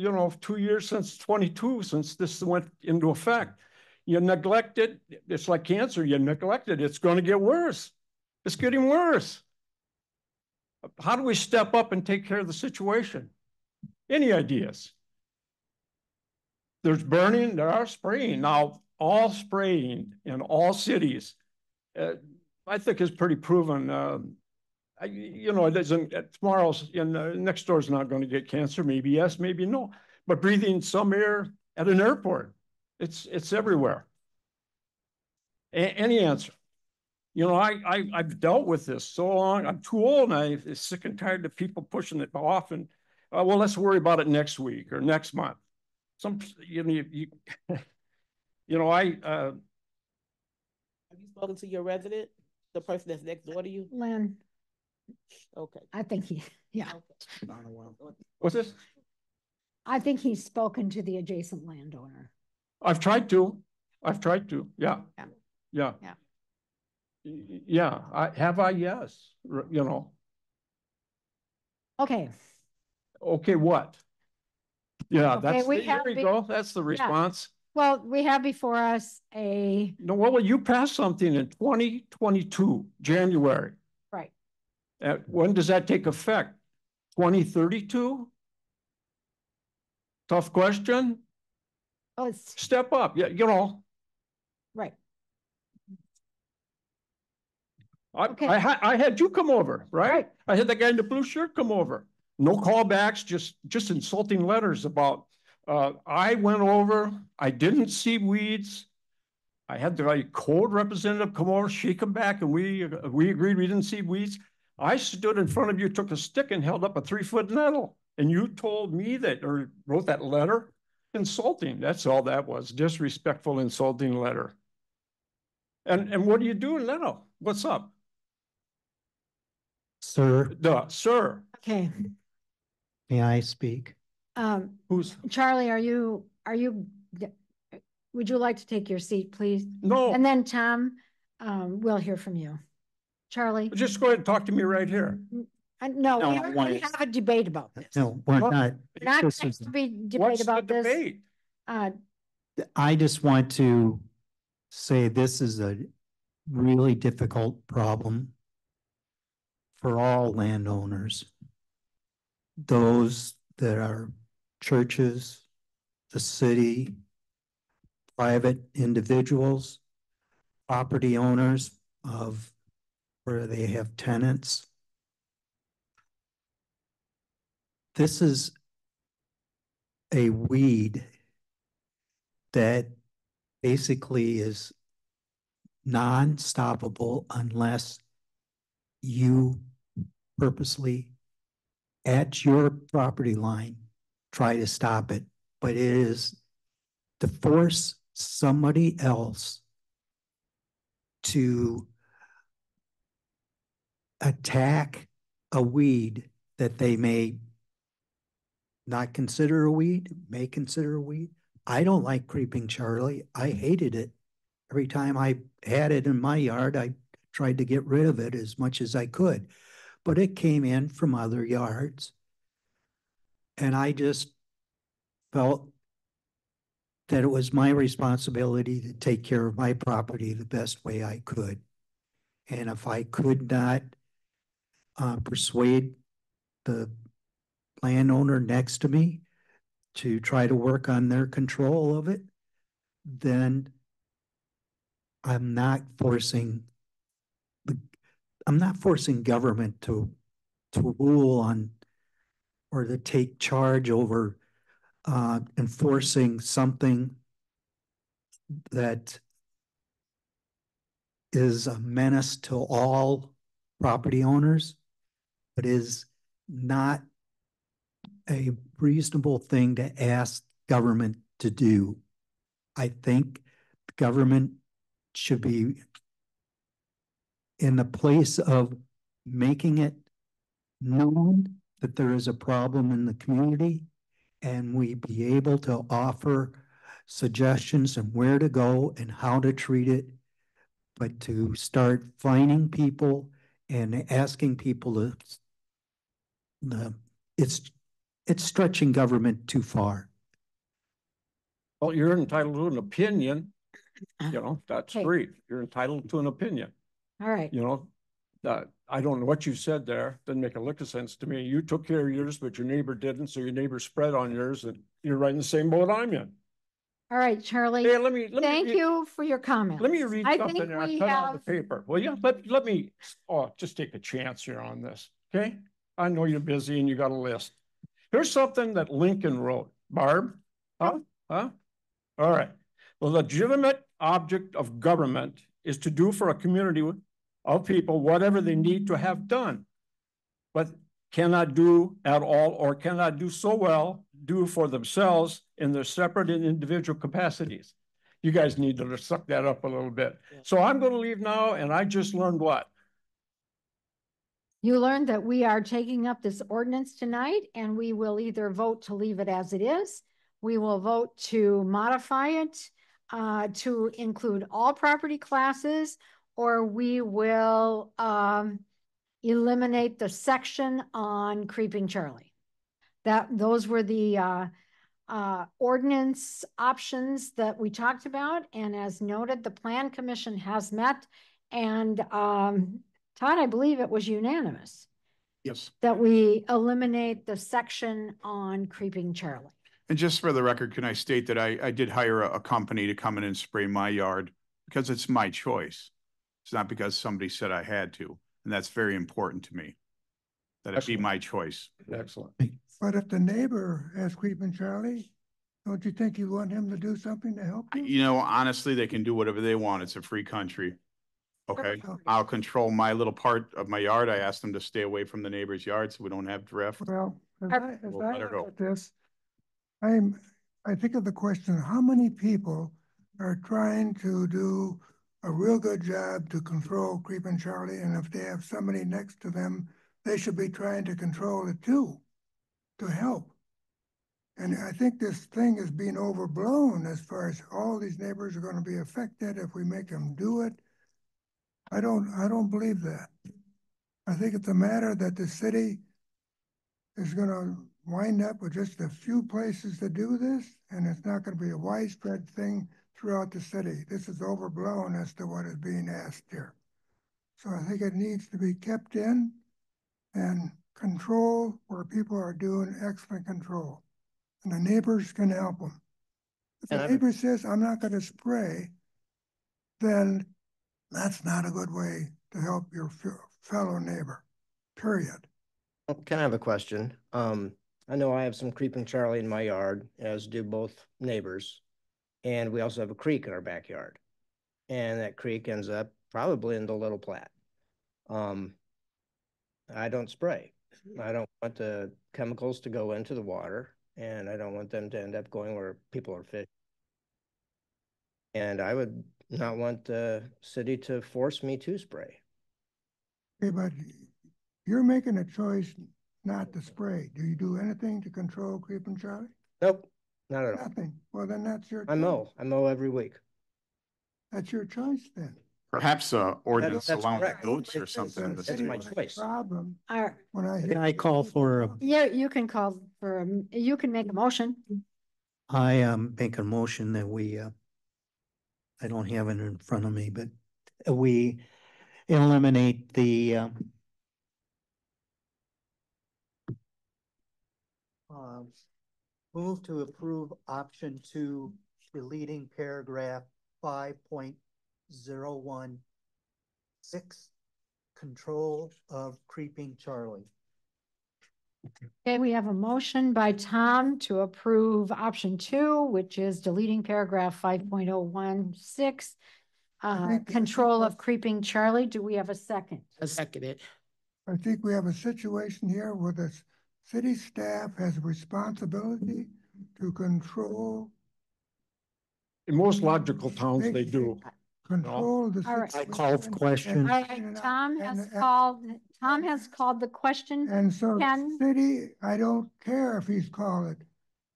years since 22 since this went into effect. You neglect it, it's like cancer. You neglect it, it's going to get worse. It's getting worse. How do we step up and take care of the situation? Any ideas? There's burning, there are spraying. Now, all spraying in all cities, I think is pretty proven. It isn't, tomorrow's next door is not going to get cancer. Maybe yes, maybe no. But breathing some air at an airport, it's everywhere. Any answer? I've dealt with this so long. I'm too old, and I'm sick and tired of people pushing it off. And well, let's worry about it next week or next month. Have you spoken to your resident, the person that's next door to you? Lynn. Okay. I think yeah. Okay. What's this? I think he's spoken to the adjacent landowner. I've tried to. Yeah. Yeah. Yeah. Yes. Okay. Okay, what? Yeah, okay, there we go. That's the response. Well, we have before us No, well, you passed something in 2022, January. Right. When does that take effect? 2032? Tough question. Oh, it's step up. Yeah, right. I had you come over, right? I had the guy in the blue shirt come over. No callbacks, just insulting letters about, I went over, I didn't see weeds. I had the code representative come over, shake him back, and we agreed we didn't see weeds. I stood in front of you, took a stick and held up a 3-foot nettle. And you told me that, or wrote that letter, insulting. That's all that was, disrespectful, insulting letter. And what are you doing now? What's up? Sir. Sir. Okay. May I speak? Who's? Charlie, would you like to take your seat, please? No. And then Tom, we'll hear from you. Charlie? Just go ahead and talk to me right here. No, we have a debate about this. No, we're not. Not going to be debate about this. Debate? I just want to say this is a really difficult problem for all landowners. Those that are churches, the city, private individuals, property owners of where they have tenants. This is a weed that basically is non-stoppable unless you purposely at your property line try to stop it. But it is to force somebody else to attack a weed that they may not consider a weed, may consider a weed. I don't like creeping Charlie. I hated it. Every time I had it in my yard, I tried to get rid of it as much as I could. But it came in from other yards. And I just felt that it was my responsibility to take care of my property the best way I could. And if I could not persuade the landowner next to me to try to work on their control of it, then I'm not forcing government to rule on or to take charge over enforcing something that is a menace to all property owners, but is not a reasonable thing to ask government to do. I think government should be in the place of making it known that there is a problem in the community, and we be able to offer suggestions on where to go and how to treat it, but to start fining people and asking people to, it's stretching government too far. Well, you're entitled to an opinion, you know, that's Okay. great. You're entitled to an opinion, All right. you know. I don't know what you said there. Didn't make a lick of sense to me. You took care of yours, but your neighbor didn't. So your neighbor spread on yours, and you're right in the same boat I'm in. All right, Charlie. Hey, Thank you for your comments. Let me read I something think there. I we cut out have, the paper. Well, yeah, but let me, just take a chance here on this, okay? I know you're busy and you got a list. Here's something that Lincoln wrote. Barb? Huh? All right. The legitimate object of government is to do for a community of people whatever they need to have done, but cannot do at all or cannot do so well, do for themselves in their separate and individual capacities. You guys need to suck that up a little bit. So I'm going to leave now, and I just learned what? you learned that we are taking up this ordinance tonight, and we will either vote to leave it as it is. We will vote to modify it to include all property classes, or we will eliminate the section on Creeping Charlie. Those were the ordinance options that we talked about. And as noted, the Plan Commission has met, and Todd, I believe it was unanimous. Yes. That we eliminate the section on Creeping Charlie. And just for the record, can I state that I did hire a company to come in and spray my yard because it's my choice. It's not because somebody said I had to. And that's very important to me, that it be my choice. Excellent. But if the neighbor has Creeping Charlie, don't you think you want him to do something to help you? You know, honestly, they can do whatever they want. It's a free country. Okay, I'll control my little part of my yard. I asked them to stay away from the neighbor's yard so we don't have drift. Well, as We'll I let her look go. at this, I think of the question, how many people are trying to do a real good job to control Creeping Charlie, and if they have somebody next to them, they should be trying to control it too, to help. And I think this thing is being overblown as far as all these neighbors are going to be affected if we make them do it. I don't believe that. I think it's a matter that the city is going to wind up with just a few places to do this, and it's not going to be a widespread thing throughout the city. This is overblown as to what is being asked here. So I think it needs to be kept in and control where people are doing excellent control. And the neighbors can help them. If the neighbor says, I'm not going to spray, then that's not a good way to help your fellow neighbor, period. Can I have a question? I know I have some Creeping Charlie in my yard, as do both neighbors. And we also have a creek in our backyard. And that creek ends up probably in the Little Platte. I don't spray. I don't want the chemicals to go into the water, and I don't want them to end up going where people are fishing. And I would not want the city to force me to spray. Okay, but you're making a choice not to spray. Do you do anything to control Creeping Charlie? Nope, not at all. Nothing. Well, then that's your I mow. I mow every week. That's your choice then. Perhaps ordinance that's allowing correct. goats or something in the It's city. my choice. Problem. Our, When Can I call for yeah, you can call for, you can make a motion. I make a motion that we, I don't have it in front of me, but we eliminate the move to approve option 2, deleting paragraph 5.016, control of Creeping Charlie. Okay, we have a motion by Tom to approve option 2, which is deleting paragraph 5.016. control of creeping Charlie. Do we have a second? I second it. I think we have a situation here where the city staff has a responsibility to control. In most logical towns, they do. Control the. All right. I call the question. All right, Tom has called the question. And so Ken? city, I don't care if he's called it.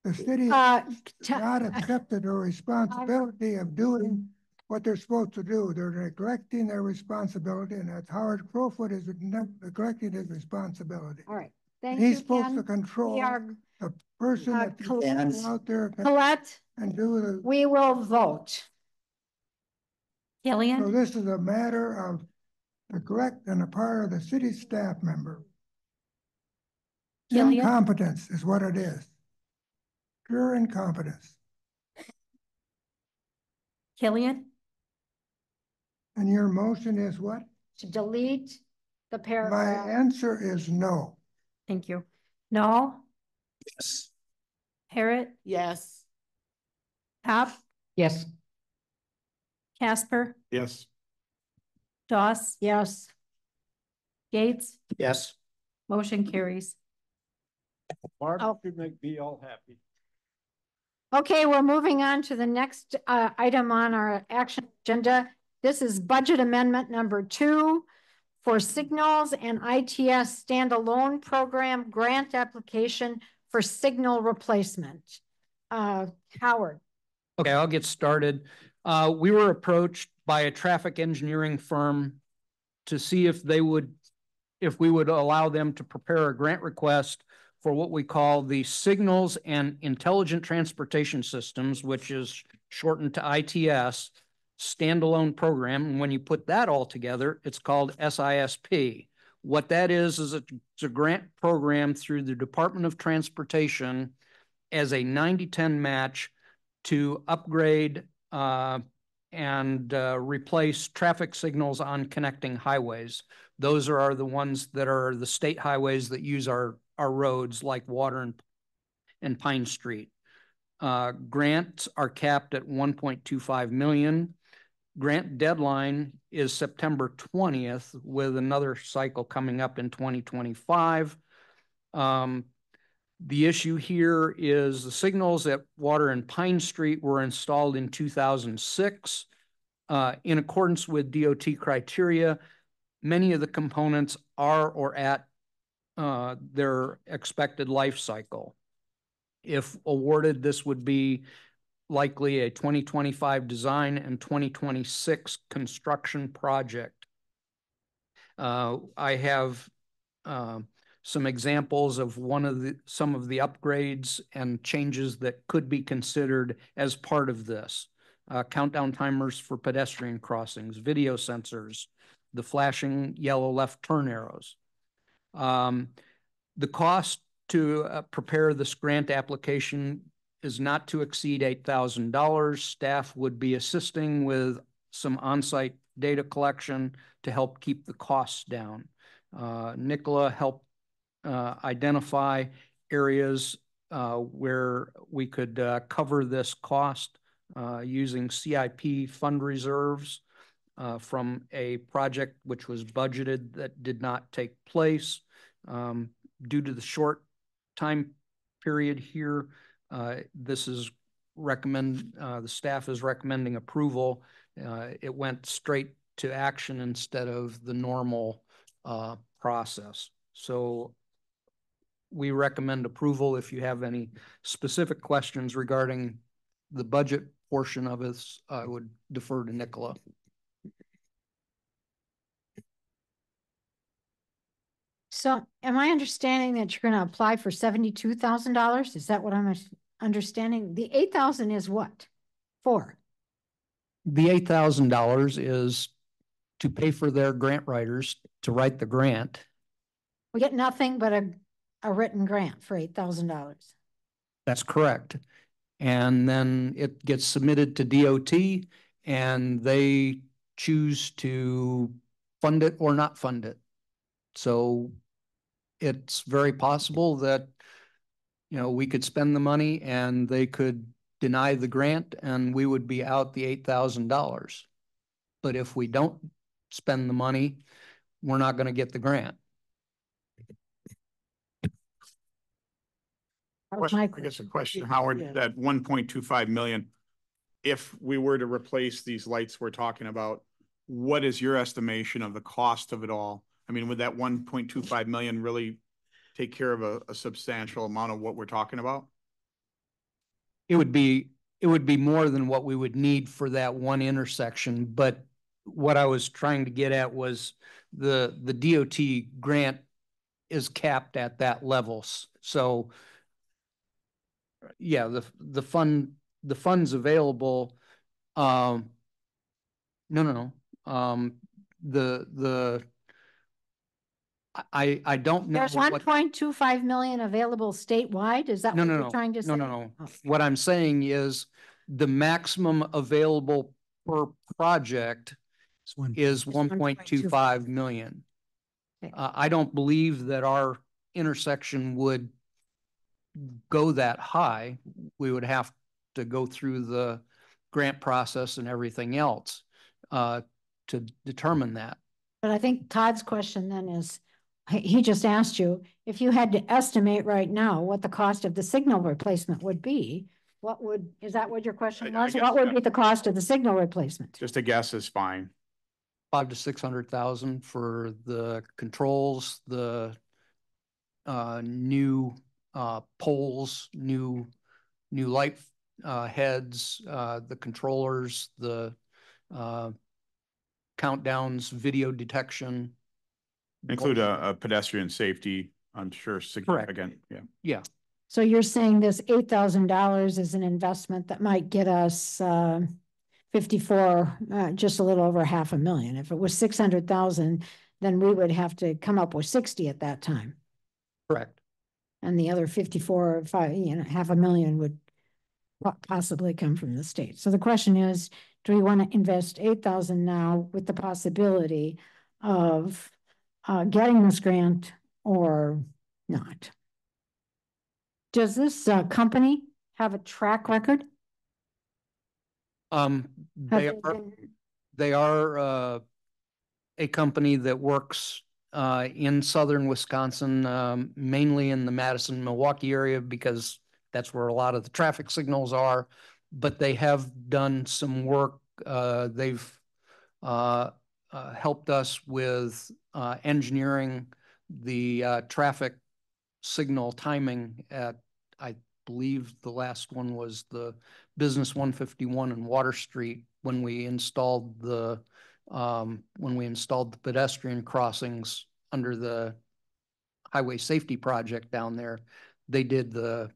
The city not accepted the responsibility of doing what they're supposed to do. They're neglecting their responsibility, and that's Howard Crowfoot is neglecting his responsibility. All right, thank He's you, supposed Ken. to control the person that's Colette, out there Colette, and do the. we will vote. So Gillian, this is a matter of neglect on the part of the city staff member. Gillian? Incompetence is what it is. Pure incompetence. Killian, And your motion is what? To delete the My paragraph. answer is no. thank you. No, Yes. Harriet, Yes. Hop, Yes. Casper, Yes. Doss, Yes. Gates, Yes. motion carries. Barb, Oh. should make me all happy. Okay, we're moving on to the next item on our action agenda. This is budget amendment number 2 for signals and ITS standalone program grant application for signal replacement. Howard. Okay, I'll get started. We were approached by a traffic engineering firm to see if we would allow them to prepare a grant request for what we call the Signals and Intelligent Transportation Systems, which is shortened to ITS, standalone program. And when you put that all together, it's called SISP. What that is it's a grant program through the Department of Transportation as a 90-10 match to upgrade and replace traffic signals on connecting highways. Those are the ones that are the state highways that use our roads like Water and Pine Street. Grants are capped at 1.25 million. Grant deadline is September 20th with another cycle coming up in 2025. The issue here is the signals at Water and Pine Street were installed in 2006. In accordance with DOT criteria, many of the components are or at their expected life cycle. If awarded, this would be likely a 2025 design and 2026 construction project. I have some examples of some of the upgrades and changes that could be considered as part of this. Countdown timers for pedestrian crossings, video sensors, the flashing yellow left turn arrows. The cost to prepare this grant application is not to exceed $8,000. Staff would be assisting with some on-site data collection to help keep the costs down. Nicola helped identify areas where we could cover this cost using CIP fund reserves from a project which was budgeted that did not take place. Due to the short time period here, this is the staff is recommending approval. It went straight to action instead of the normal process. So we recommend approval. If you have any specific questions regarding the budget portion of it, I would defer to Nicola. So am I understanding that you're going to apply for $72,000? Is that what I'm understanding? The 8,000 is what for? The $8,000 is to pay for their grant writers to write the grant. We get nothing but a written grant for $8,000. That's correct. And then it gets submitted to DOT and they choose to fund it or not fund it. So it's very possible that, we could spend the money and they could deny the grant and we would be out the $8,000. but if we don't spend the money, we're not gonna get the grant. That was my I guess a question, Yeah. Howard, that 1.25 million, if we were to replace these lights we're talking about, what is your estimation of the cost of it all? I mean, would that 1.25 million really take care of a substantial amount of what we're talking about? It would be more than what we would need for that one intersection, but what I was trying to get at was the DOT grant is capped at that level. So yeah, the funds available, no. I don't know. There's 1.25 million available statewide. Is that what you're trying to say? No. What I'm saying is the maximum available per project is 1.25 million. Okay. I don't believe that our intersection would go that high. We would have to go through the grant process and everything else to determine that. But I think Todd's question then is, he just asked you, if you had to estimate right now what the cost of the signal replacement would be, is that what your question was? guess, What would be the cost of the signal replacement? Just a guess is fine. 500,000 to 600,000 for the controls, the new poles, new light heads, the controllers, the countdowns, video detection. Include a pedestrian safety, I'm sure, significant. Yeah. So you're saying this $8,000 is an investment that might get us 54, just a little over 500,000. If it was 600,000, then we would have to come up with 60 at that time. Correct. And the other 54 or 500,000 would possibly come from the state. So the question is, do we want to invest 8,000 now with the possibility of getting this grant or not? Does this company have a track record? They are a company that works in southern Wisconsin, mainly in the Madison, Milwaukee area, because that's where a lot of the traffic signals are. But they have done some work. They've helped us with engineering the traffic signal timing at, I believe the last one was the Business 151 and Water Street when we installed the pedestrian crossings under the highway safety project down there. They did the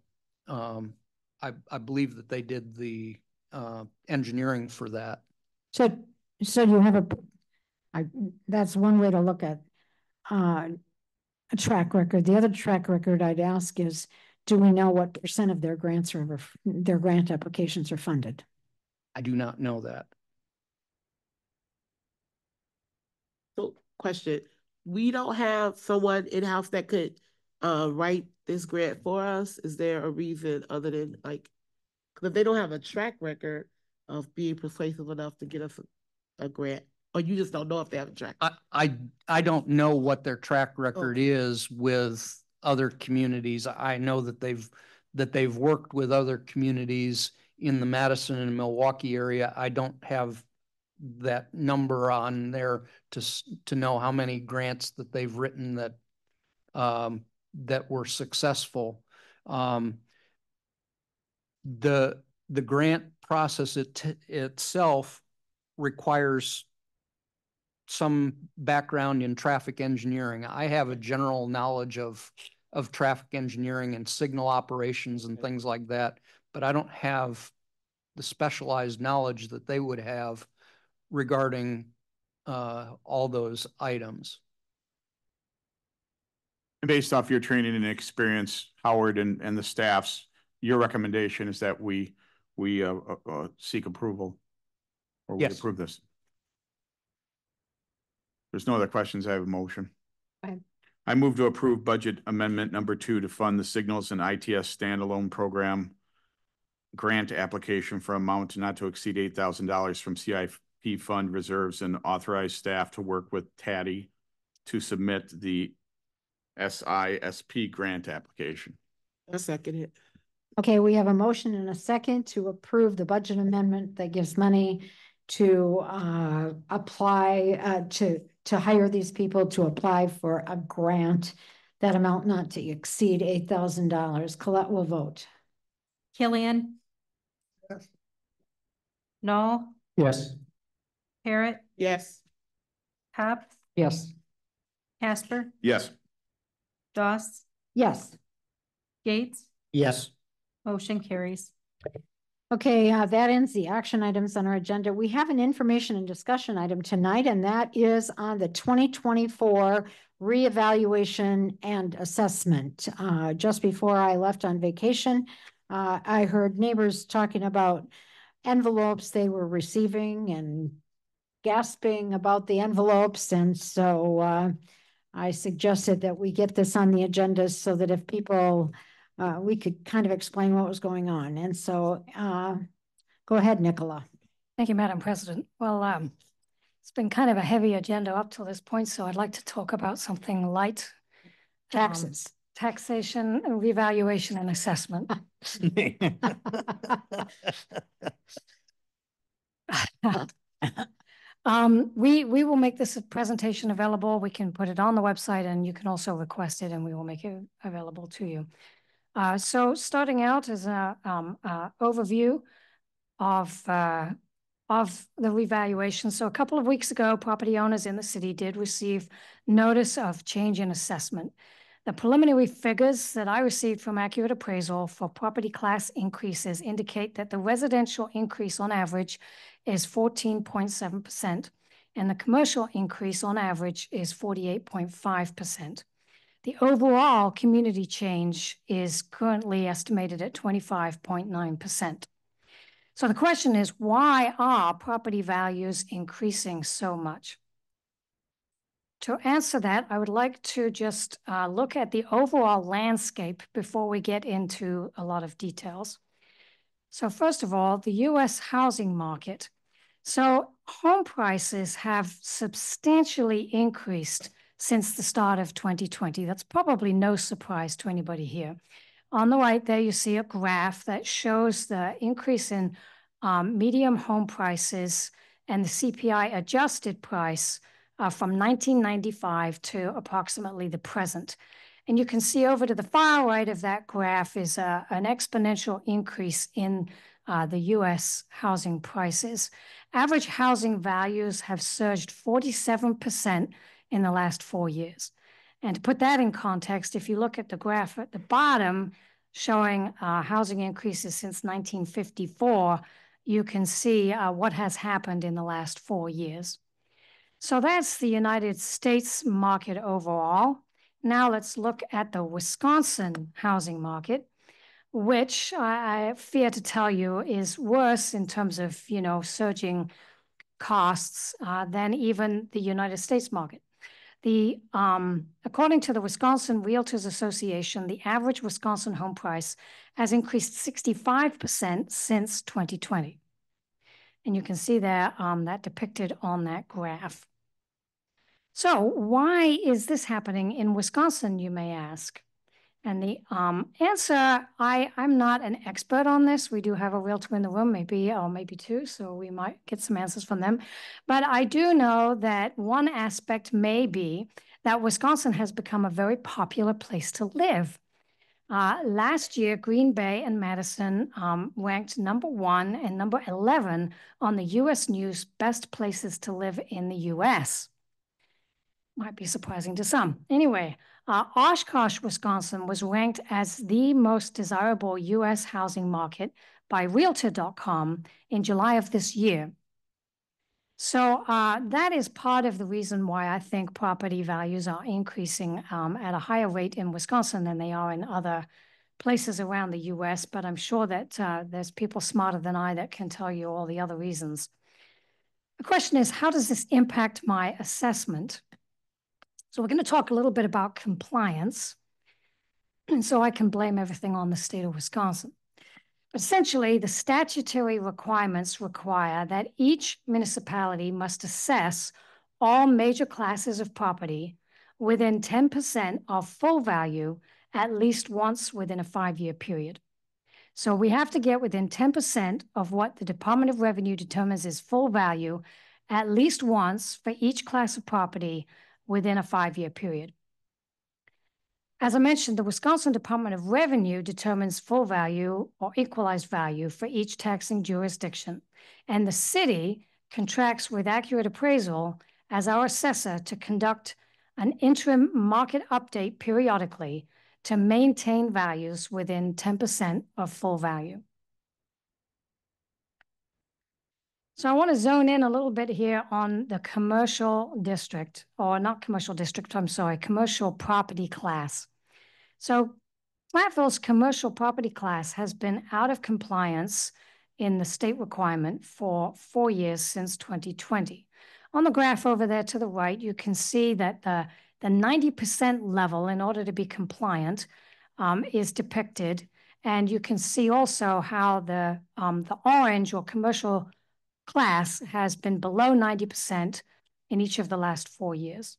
I believe that they did the engineering for that. So you have that's one way to look at a track record. The other track record I'd ask is, do we know what % of their grants their grant applications are funded? I do not know that. So, question, we don't have someone in-house that could write this grant for us? Is there a reason other than because if they don't have a track record of being persuasive enough to get us a grant, or you just don't know if they have a track record? I don't know what their track record is with other communities. I know that they've worked with other communities in the Madison and Milwaukee area. I don't have that number on there to know how many grants that they've written that that were successful. The grant process itself requires some background in traffic engineering. I have a general knowledge of traffic engineering and signal operations and things like that, but I don't have the specialized knowledge that they would have regarding all those items. Based off your training and experience, Howard and the staffs, your recommendation is that we seek approval, or we approve this. There's no other questions. I have a motion. I move to approve budget amendment number 2 to fund the Signals and ITS standalone program grant application for amount not to exceed $8,000 from fund reserves and authorize staff to work with Taddy to submit the SISP grant application. I second it. Okay, we have a motion and a second to approve the budget amendment that gives money to apply to hire these people to apply for a grant, that amount not to exceed $8,000. Colette will vote. Killian, Yes. Noel, Yes. Parrot, Yes. Hop, Yes. Casper, Yes. Doss, Yes. Gates, Yes. motion carries. Okay, that ends the action items on our agenda. We have an information and discussion item tonight, and that is on the 2024 reevaluation and assessment. Just before I left on vacation, I heard neighbors talking about envelopes they were receiving and gasping about the envelopes. And so I suggested that we get this on the agenda so that if people, we could kind of explain what was going on. And so go ahead, Nicola. Thank you, Madam President. Well, it's been kind of a heavy agenda up till this point, so I'd like to talk about something light. Taxes. Taxation, revaluation, and assessment. We will make this presentation available. We can put it on the website, and you can also request it, and we will make it available to you. So starting out as a overview of the revaluation. So a couple of weeks ago, property owners in the city did receive notice of change in assessment. The preliminary figures that I received from Accurate Appraisal for property class increases indicate that the residential increase on average is 14.7%, and the commercial increase on average is 48.5%. The overall community change is currently estimated at 25.9%. So the question is, why are property values increasing so much? To answer that, I would like to just look at the overall landscape before we get into a lot of details. So first of all, the U.S. housing market. So home prices have substantially increased since the start of 2020. That's probably no surprise to anybody here. On the right there, you see a graph that shows the increase in median home prices and the CPI adjusted price from 1995 to approximately the present. And you can see over to the far right of that graph is an exponential increase in the US housing prices. Average housing values have surged 47% in the last 4 years. And to put that in context, if you look at the graph at the bottom showing housing increases since 1954, you can see what has happened in the last 4 years. So that's the United States market overall. Now let's look at the Wisconsin housing market, which I fear to tell you is worse in terms of, surging costs than even the United States market. According to the Wisconsin Realtors Association, the average Wisconsin home price has increased 65% since 2020. And you can see that depicted on that graph. So why is this happening in Wisconsin, you may ask? And the answer, I'm not an expert on this. We do have a realtor in the room, maybe two, so we might get some answers from them. But I do know that one aspect may be that Wisconsin has become a very popular place to live. Last year, Green Bay and Madison ranked number 1 and number 11 on the U.S. News Best Places to Live in the U.S. Might be surprising to some. Anyway, Oshkosh, Wisconsin was ranked as the most desirable U.S. housing market by Realtor.com in July of this year. So that is part of the reason why I think property values are increasing at a higher rate in Wisconsin than they are in other places around the U.S., but I'm sure that there's people smarter than I that can tell you all the other reasons. The question is, how does this impact my assessment? So we're going to talk a little bit about compliance, and so I can blame everything on the state of Wisconsin. Essentially, the statutory requirements require that each municipality must assess all major classes of property within 10% of full value at least once within a 5-year period. So we have to get within 10% of what the Department of Revenue determines is full value at least once for each class of property within a 5-year period. As I mentioned, the Wisconsin Department of Revenue determines full value or equalized value for each taxing jurisdiction, and the city contracts with Accurate Appraisal as our assessor to conduct an interim market update periodically to maintain values within 10% of full value. So I want to zone in a little bit here on the commercial district, or not commercial district, I'm sorry, commercial property class. So Platteville's commercial property class has been out of compliance in the state requirement for 4 years since 2020. On the graph over there to the right, you can see that the 90% level in order to be compliant is depicted. And you can see also how the orange or commercial class has been below 90% in each of the last 4 years.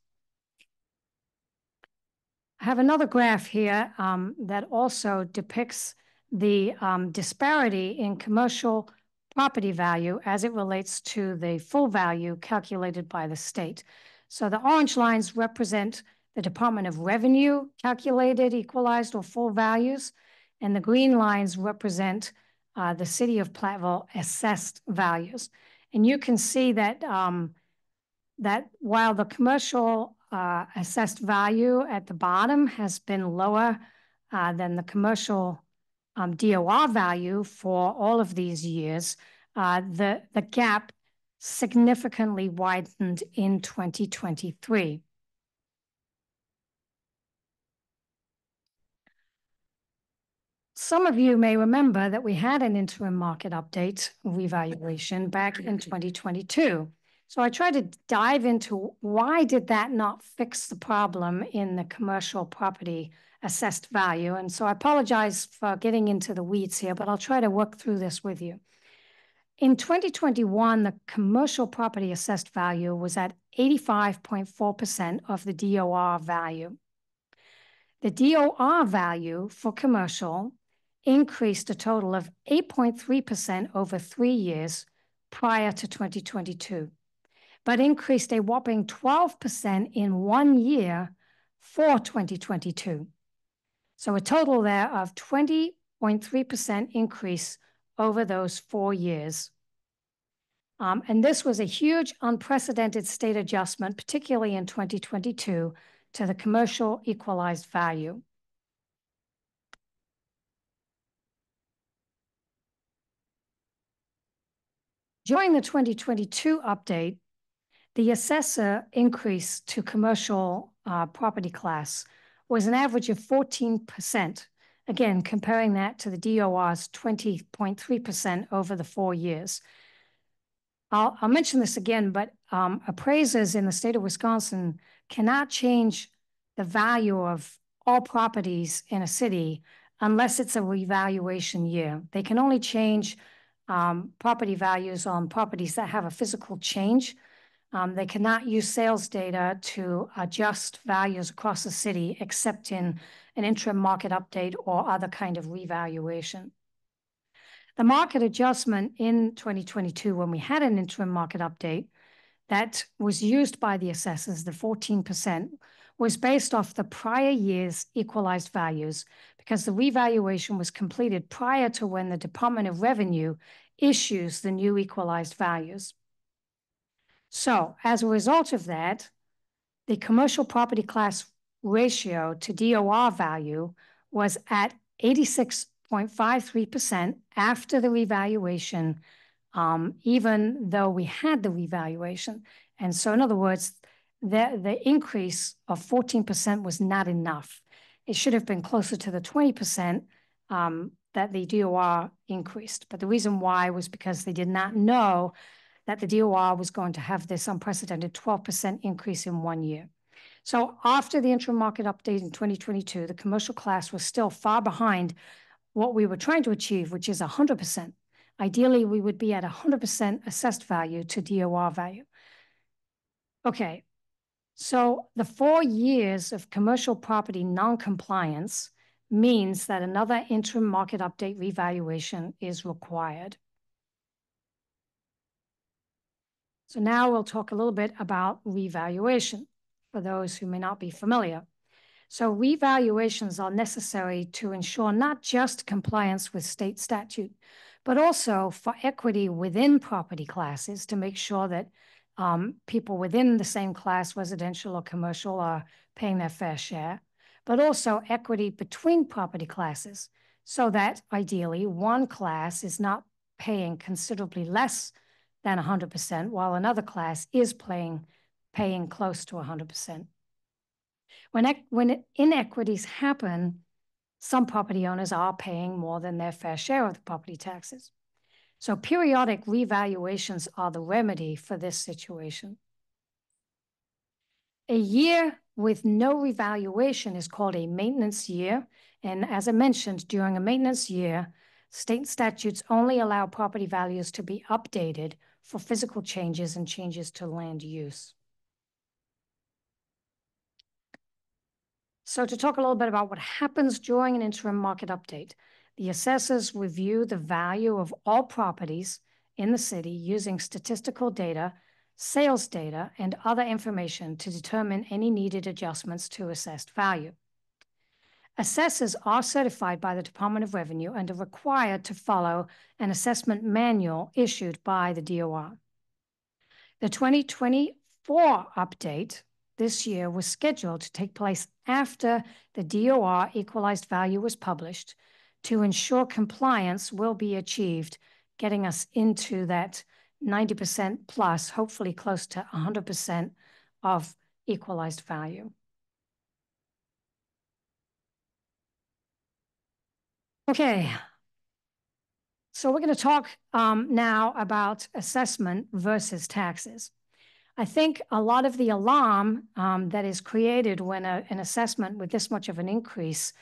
I have another graph here that also depicts the disparity in commercial property value as it relates to the full value calculated by the state. So the orange lines represent the Department of Revenue calculated, equalized, or full values, and the green lines represent the City of Platteville assessed values. And you can see that that while the commercial assessed value at the bottom has been lower than the commercial DOR value for all of these years, the gap significantly widened in 2023. Some of you may remember that we had an interim market update revaluation back in 2022. So I tried to dive into why did that not fix the problem in the commercial property assessed value. And so I apologize for getting into the weeds here, but I'll try to work through this with you. In 2021, the commercial property assessed value was at 85.4% of the DOR value. The DOR value for commercial increased a total of 8.3% over 3 years prior to 2022, but increased a whopping 12% in 1 year for 2022. So a total there of 20.3% increase over those 4 years. And this was a huge unprecedented state adjustment, particularly in 2022, to the commercial equalized value. During the 2022 update, the assessor increase to commercial property class was an average of 14%. Again, comparing that to the DOR's 20.3% over the 4 years. I'll mention this again, but appraisers in the state of Wisconsin cannot change the value of all properties in a city unless it's a revaluation year. They can only change property values on properties that have a physical change. They cannot use sales data to adjust values across the city except in an interim market update or other kind of revaluation. The market adjustment in 2022, when we had an interim market update that was used by the assessors, the 14%, was based off the prior year's equalized values because the revaluation was completed prior to when the Department of Revenue issues the new equalized values. So as a result of that, the commercial property class ratio to DOR value was at 86.53% after the revaluation, even though we had the revaluation. And so in other words, the increase of 14% was not enough. It should have been closer to the 20% that the DOR increased. But the reason why was because they did not know that the DOR was going to have this unprecedented 12% increase in 1 year. So after the interim market update in 2022, the commercial class was still far behind what we were trying to achieve, which is 100%. Ideally, we would be at 100% assessed value to DOR value. Okay, so the 4 years of commercial property non-compliance means that another interim market update revaluation is required. So now we'll talk a little bit about revaluation for those who may not be familiar. So revaluations are necessary to ensure not just compliance with state statute, but also for equity within property classes to make sure that people within the same class, residential or commercial, are paying their fair share, but also equity between property classes so that ideally one class is not paying considerably less than 100%, while another class is paying close to 100%. When inequities happen, some property owners are paying more than their fair share of the property taxes. So periodic revaluations are the remedy for this situation. A year with no revaluation is called a maintenance year. And as I mentioned, during a maintenance year, state statutes only allow property values to be updated for physical changes and changes to land use. So to talk a little bit about what happens during an interim market update, the assessors review the value of all properties in the city using statistical data, sales data, and other information to determine any needed adjustments to assessed value. Assessors are certified by the Department of Revenue and are required to follow an assessment manual issued by the DOR. The 2024 update this year was scheduled to take place after the DOR equalized value was published to ensure compliance will be achieved, getting us into that 90% plus, hopefully close to 100% of equalized value. Okay, so we're going to talk now about assessment versus taxes. I think a lot of the alarm that is created when an assessment with this much of an increase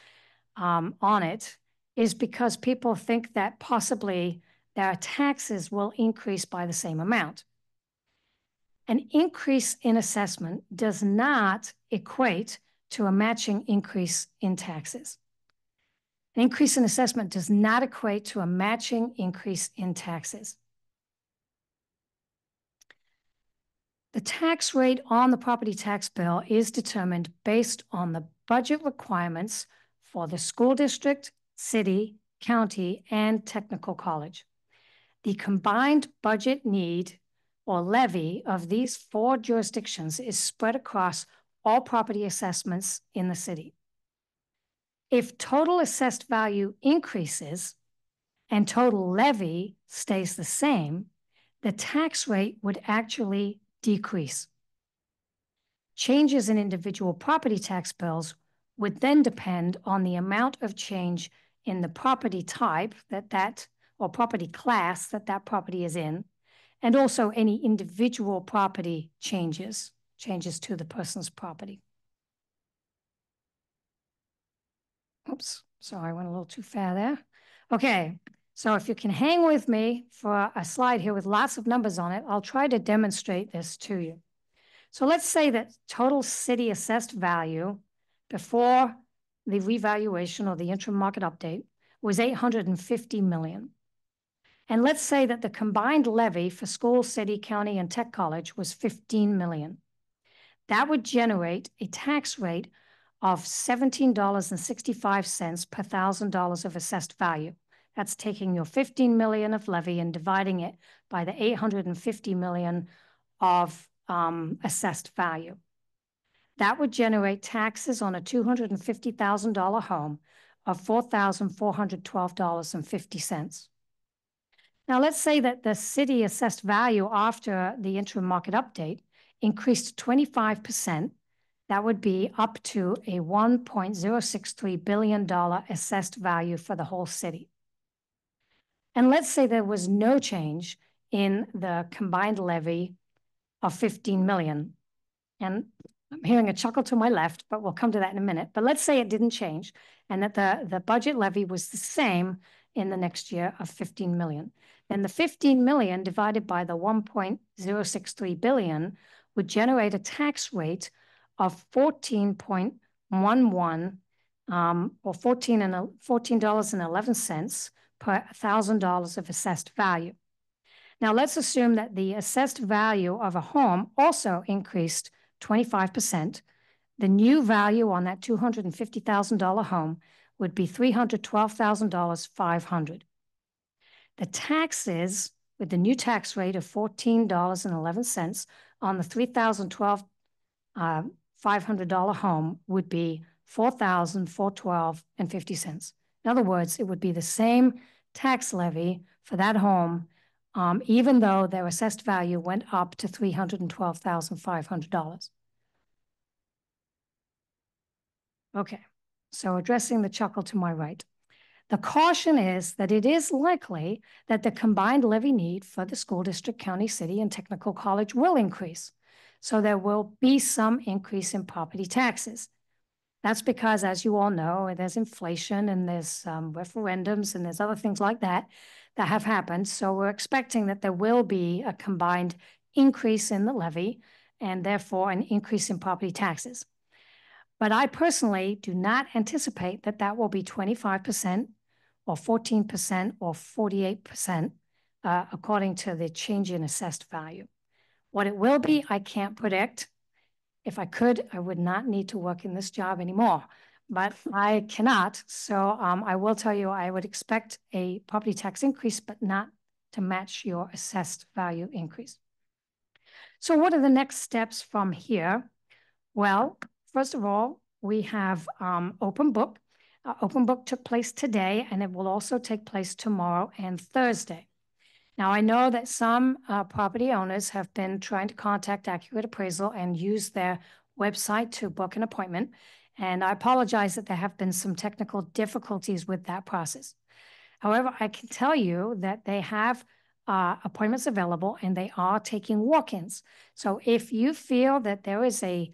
on it is because people think that possibly their taxes will increase by the same amount. An increase in assessment does not equate to a matching increase in taxes. An increase in assessment does not equate to a matching increase in taxes. The tax rate on the property tax bill is determined based on the budget requirements for the school district, city, county, and technical college. The combined budget need or levy of these 4 jurisdictions is spread across all property assessments in the city. If total assessed value increases and total levy stays the same, the tax rate would actually decrease. Changes in individual property tax bills would then depend on the amount of change in the property type or property class that property is in, and also any individual property changes to the person's property. Oops, sorry, I went a little too far there. Okay, so if you can hang with me for a slide here with lots of numbers on it, I'll try to demonstrate this to you. So let's say that total city assessed value before the revaluation or the interim market update was $850 million. And let's say that the combined levy for school, city, county, and tech college was $15 million. That would generate a tax rate of $17.65 per $1,000 of assessed value. That's taking your $15 million of levy and dividing it by the $850 million of assessed value. That would generate taxes on a $250,000 home of $4,412.50. Now, let's say that the city assessed value after the interim market update increased 25%. That would be up to a $1.063 billion assessed value for the whole city. And let's say there was no change in the combined levy of $15 million. And I'm hearing a chuckle to my left, but we'll come to that in a minute. But let's say it didn't change and that the budget levy was the same in the next year of 15 million. Then the 15 million divided by the 1.063 billion would generate a tax rate of 14.11 or $14.11 per $1,000 of assessed value. Now let's assume that the assessed value of a home also increased 25%. The new value on that $250,000 home would be $312,500. The taxes with the new tax rate of $14.11 on the $3,012,500 home would be $4,412.50. In other words, it would be the same tax levy for that home, even though their assessed value went up to $312,500. Okay, so addressing the chuckle to my right. The caution is that it is likely that the combined levy need for the school district, county, city, and technical college will increase. So there will be some increase in property taxes. That's because, as you all know, there's inflation and there's referendums and there's other things like that that have happened. So we're expecting that there will be a combined increase in the levy and therefore an increase in property taxes. But I personally do not anticipate that that will be 25% or 14% or 48% according to the change in assessed value. What it will be, I can't predict. If I could, I would not need to work in this job anymore, but I cannot. So I will tell you, I would expect a property tax increase, but not to match your assessed value increase. So what are the next steps from here? Well, first of all, we have open book. Open book took place today, and it will also take place tomorrow and Thursday. Now, I know that some property owners have been trying to contact Accurate Appraisal and use their website to book an appointment, and I apologize that there have been some technical difficulties with that process. However, I can tell you that they have appointments available and they are taking walk-ins. So if you feel that there is a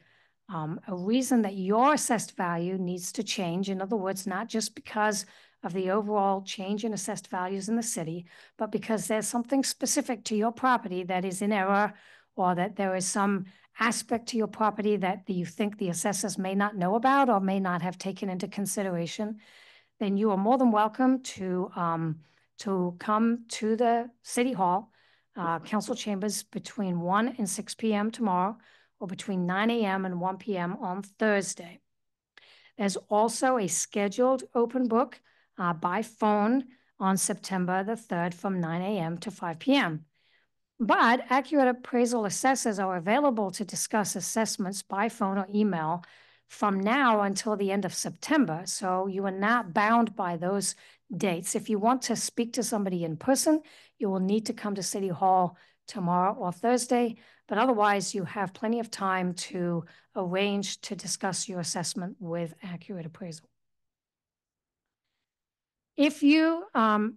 reason that your assessed value needs to change, in other words, not just because of the overall change in assessed values in the city, but because there's something specific to your property that is in error, or that there is some aspect to your property that you think the assessors may not know about or may not have taken into consideration, then you are more than welcome to come to the City Hall, council chambers between 1 and 6 p.m. tomorrow, or between 9 a.m. and 1 p.m. on Thursday. There's also a scheduled open book by phone on September the 3rd from 9 a.m. to 5 p.m. But Accurate Appraisal assessors are available to discuss assessments by phone or email from now until the end of September. So you are not bound by those dates. If you want to speak to somebody in person, you will need to come to City Hall tomorrow or Thursday, but otherwise you have plenty of time to arrange to discuss your assessment with Accurate Appraisal. If you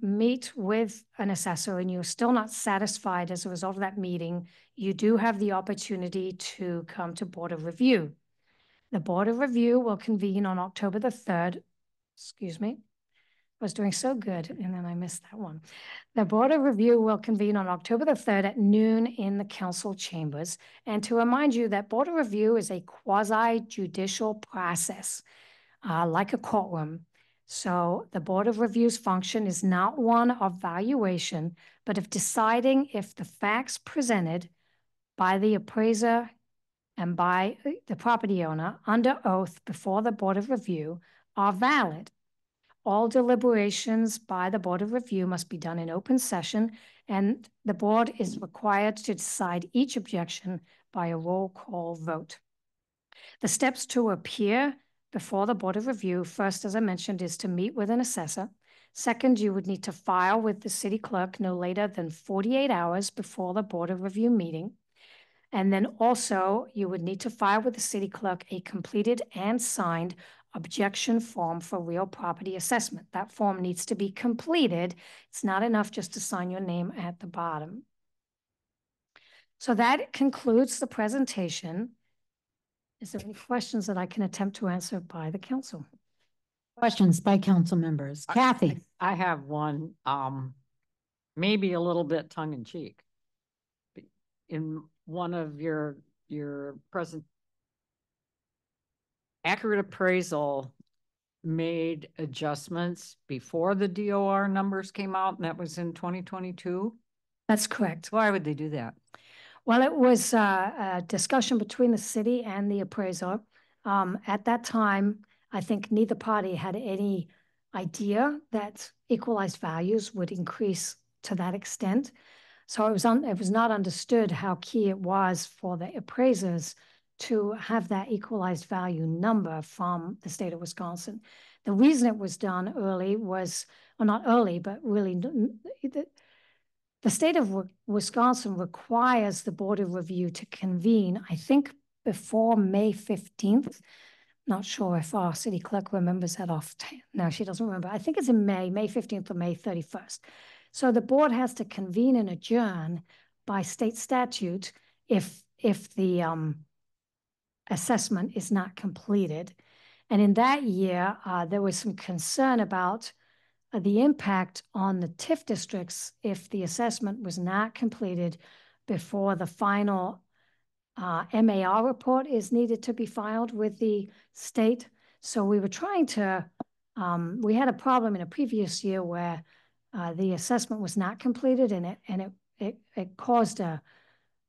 meet with an assessor and you're still not satisfied as a result of that meeting, you do have the opportunity to come to Board of Review. The Board of Review will convene on October the 3rd. Excuse me. I was doing so good, and then I missed that one. The Board of Review will convene on October the 3rd at noon in the council chambers. And to remind you that Board of Review is a quasi-judicial process, like a courtroom. So the Board of Review's function is not one of valuation, but of deciding if the facts presented by the appraiser and by the property owner under oath before the Board of Review are valid. All deliberations by the Board of Review must be done in open session, and the board is required to decide each objection by a roll call vote. The steps to appear before the Board of Review, first, as I mentioned, is to meet with an assessor. Second, you would need to file with the city clerk no later than 48 hours before the Board of Review meeting. And then also, you would need to file with the city clerk a completed and signed objection form for real property assessment. That form needs to be completed. It's not enough just to sign your name at the bottom. So that concludes the presentation. Is there any questions that I can attempt to answer by the council? Questions by council members. Kathy? I have one, maybe a little bit tongue in cheek. In one of your present accurate appraisal made adjustments before the DOR numbers came out, and that was in 2022? That's correct. Why would they do that? Well, it was a discussion between the city and the appraiser. At that time, I think neither party had any idea that equalized values would increase to that extent. So it was not understood how key it was for the appraisers to have that equalized value number from the state of Wisconsin. The reason it was done early was, well, not early, but really the state of Wisconsin requires the Board of Review to convene, I think, before May 15th. Not sure if our city clerk remembers that off. No, she doesn't remember. I think it's in May 15th or May 31st. So the board has to convene and adjourn by state statute if the assessment is not completed. And in that year, there was some concern about the impact on the TIF districts if the assessment was not completed before the final MAR report is needed to be filed with the state. So we were trying to, we had a problem in a previous year where the assessment was not completed, and it caused a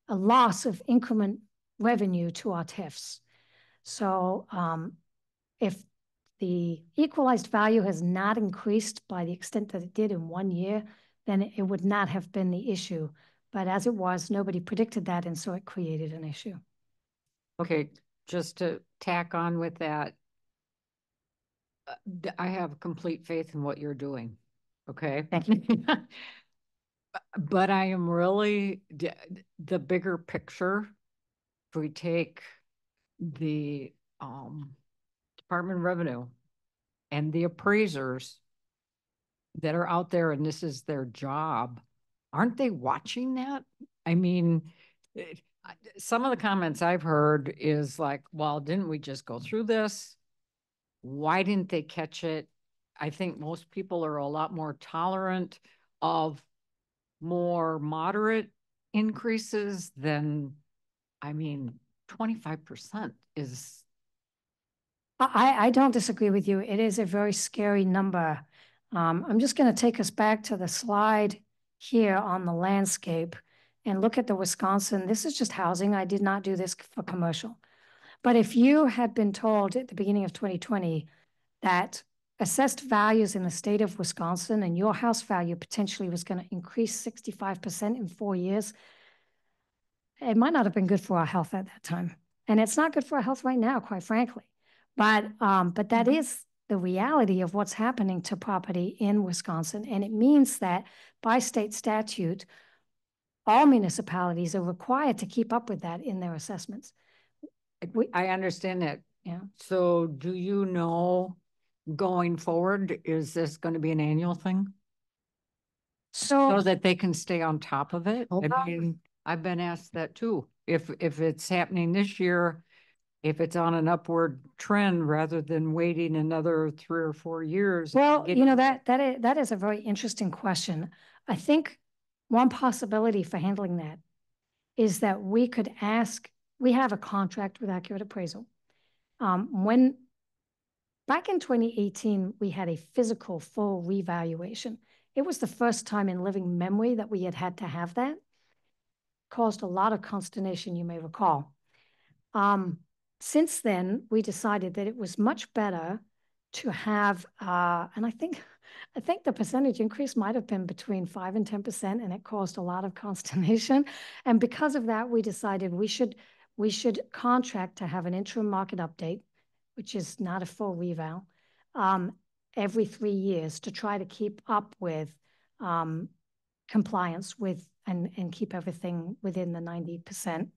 loss of increment revenue to our TIFs. So if the equalized value has not increased by the extent that it did in 1 year, then it would not have been the issue. But as it was, nobody predicted that, and so it created an issue. Okay, just to tack on with that, I have complete faith in what you're doing. Okay. Thank you. But I am really, the bigger picture, if we take the Department of Revenue and the appraisers that are out there, and this is their job, aren't they watching that? I mean, some of the comments I've heard is like, well, didn't we just go through this? Why didn't they catch it? I think most people are a lot more tolerant of more moderate increases than, I mean, 25% is. I don't disagree with you. It is a very scary number. I'm just going to take us back to the slide here on the landscape and look at the Wisconsin. This is just housing. I did not do this for commercial. But if you had been told at the beginning of 2020 that assessed values in the state of Wisconsin and your house value potentially was going to increase 65% in 4 years, it might not have been good for our health at that time. And it's not good for our health right now, quite frankly. But that is the reality of what's happening to property in Wisconsin. And it means that by state statute, all municipalities are required to keep up with that in their assessments. I understand that. Yeah. So do you know going forward, is this going to be an annual thing? So that they can stay on top of it? I mean, I've been asked that too. If it's happening this year, if it's on an upward trend rather than waiting another 3 or 4 years. Well, you know, that is a very interesting question. I think one possibility for handling that is that we could ask, we have a contract with Accurate Appraisal. Back in 2018, we had a physical full revaluation. It was the first time in living memory that we had to have that. Caused a lot of consternation, you may recall. Since then, we decided that it was much better to have, and I think the percentage increase might have been between 5 and 10%, and it caused a lot of consternation. And because of that, we decided we should contract to have an interim market update, which is not a full reval, every 3 years to try to keep up with compliance with and keep everything within the 90%.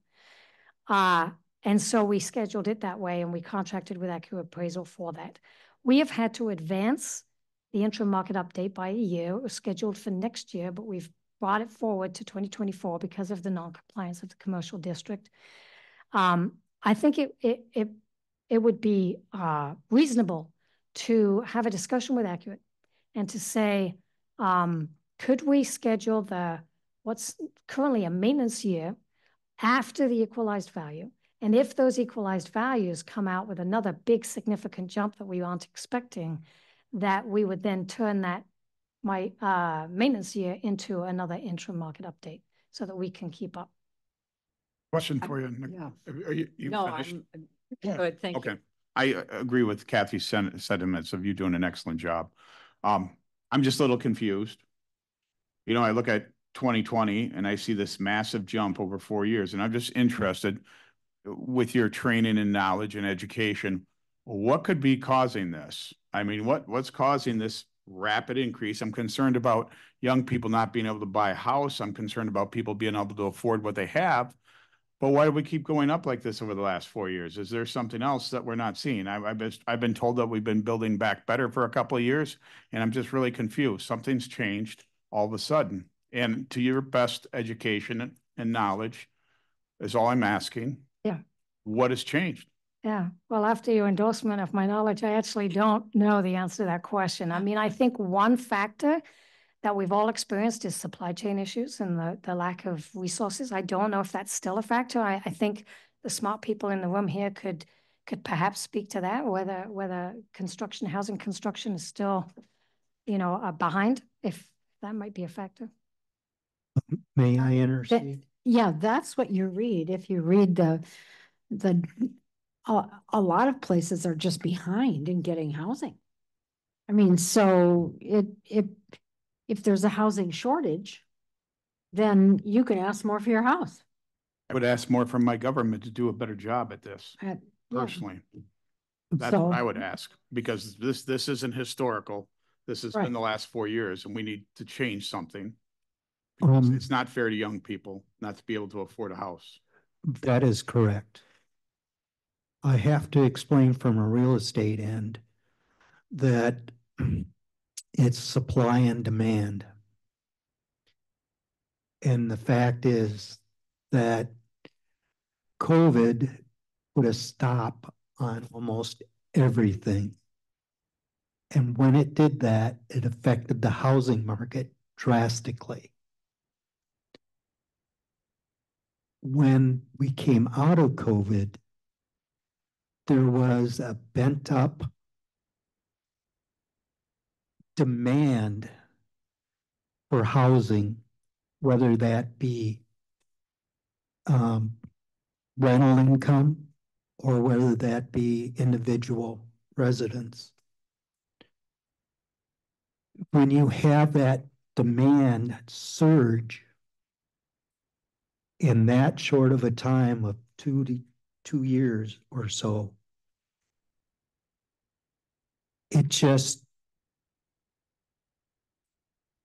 And so we scheduled it that way, and we contracted with Accurate Appraisal for that. We have had to advance the interim market update by a year. It was scheduled for next year, but we've brought it forward to 2024 because of the non-compliance of the commercial district. I think it would be reasonable to have a discussion with Accurate and to say, could we schedule what's currently a maintenance year after the equalized value? And if those equalized values come out with another big significant jump that we aren't expecting, that we would then turn that maintenance year into another interim market update so that we can keep up. Question for you. Yeah. Are you No, finished? I'm good, thank you. Okay. I agree with Kathy's sentiments of you doing an excellent job. I'm just a little confused. You know, I look at 2020 and I see this massive jump over 4 years, and I'm just interested with your training and knowledge and education, what could be causing this? I mean, what's causing this rapid increase? I'm concerned about young people not being able to buy a house. I'm concerned about people being able to afford what they have. But why do we keep going up like this over the last 4 years? Is there something else that we're not seeing? I've been told that we've been building back better for a couple of years, and I'm just really confused. Something's changed all of a sudden. And to your best education and knowledge is all I'm asking. Yeah. What has changed? Yeah. Well, after your endorsement of my knowledge, I actually don't know the answer to that question. I mean, I think one factor that we've all experienced is supply chain issues and the lack of resources. I don't know if that's still a factor. I think the smart people in the room here could perhaps speak to that, whether housing construction is still, behind, if that might be a factor. May I intercede? Yeah, that's what you read. If you read a lot of places are just behind in getting housing. I mean, so if there's a housing shortage, then you can ask more for your house. I would ask more from my government to do a better job at this, personally. That's what I would ask, because this isn't historical. This has been the last 4 years, and we need to change something. It's not fair to young people not to be able to afford a house. That is correct. I have to explain from a real estate end that it's supply and demand. And the fact is that COVID put a stop on almost everything. And when it did that, it affected the housing market drastically. When we came out of COVID, there was a bent up demand for housing, whether that be rental income or whether that be individual residents. When you have that demand surge in that short of a time of 2 years or so, it just,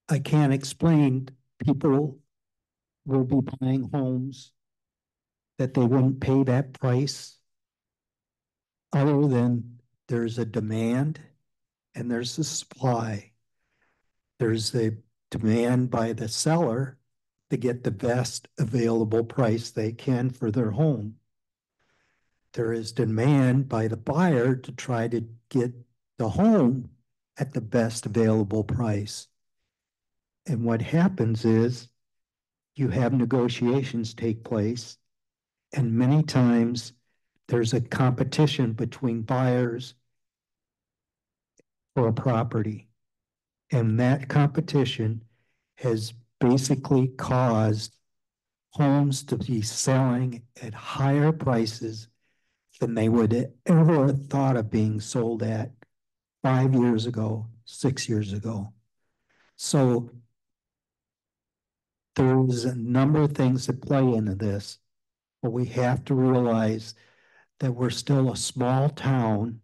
I can't explain. People will be buying homes that they wouldn't pay that price other than there's a demand and there's a supply. There's the demand by the seller to get the best available price they can for their home. There is demand by the buyer to try to get the home at the best available price. And what happens is you have negotiations take place, and many times there's a competition between buyers for a property. And that competition has basically caused homes to be selling at higher prices than they would ever have thought of being sold at 5 years ago, 6 years ago. So there's a number of things that play into this, but we have to realize that we're still a small town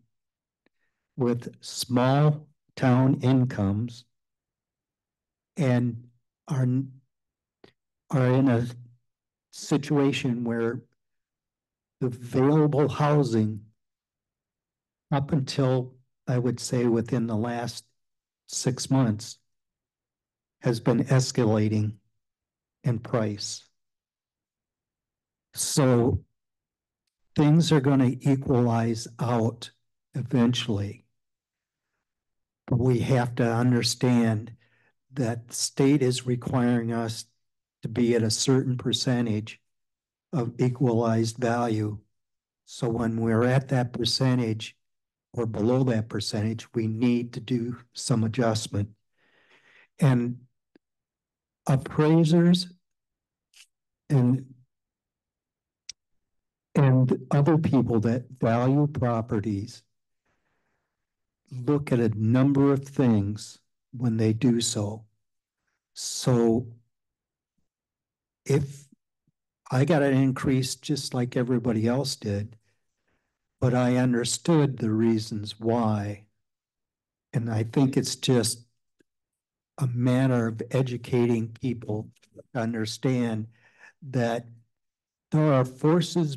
with small town incomes and are in a situation where the available housing up until, I would say, within the last 6 months has been escalating in price. So things are going to equalize out eventually. But we have to understand that the state is requiring us to be at a certain percentage of equalized value. So when we're at that percentage or below that percentage, we need to do some adjustment. And appraisers and other people that value properties look at a number of things when they do so. So if I got an increase just like everybody else did, but I understood the reasons why. And I think it's just a matter of educating people to understand that there are forces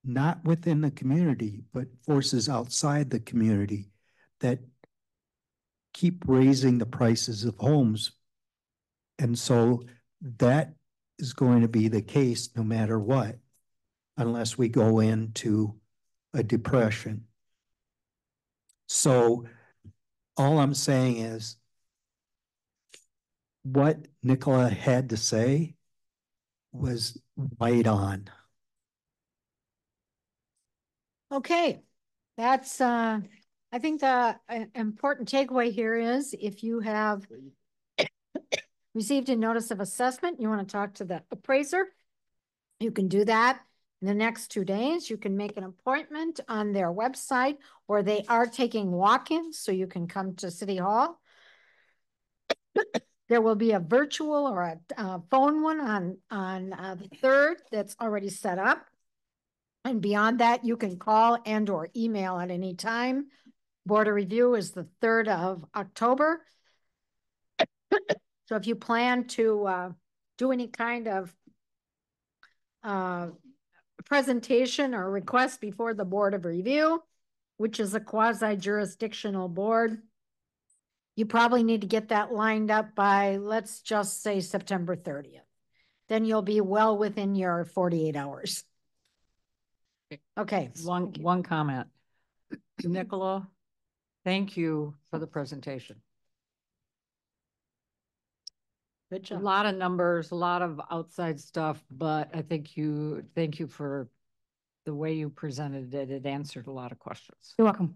not within the community, but forces outside the community that keep raising the prices of homes. And so that is going to be the case no matter what, unless we go into a depression. So all I'm saying is what Nicola had to say was right on. Okay, that's, I think the important takeaway here is if you have received a notice of assessment, you want to talk to the appraiser, you can do that in the next 2 days. You can make an appointment on their website, or they are taking walk-ins, so you can come to City Hall. There will be a virtual or a phone one on the 3rd that's already set up. And beyond that, you can call and or email at any time. Board of Review is the 3rd of October. So if you plan to do any kind of presentation or request before the Board of Review, which is a quasi-jurisdictional board, you probably need to get that lined up by, let's just say, September 30th. Then you'll be well within your 48 hours. Okay. One comment. Nicola, thank you for the presentation. Good job. A lot of numbers, a lot of outside stuff, but I think thank you for the way you presented it. It answered a lot of questions. You're welcome.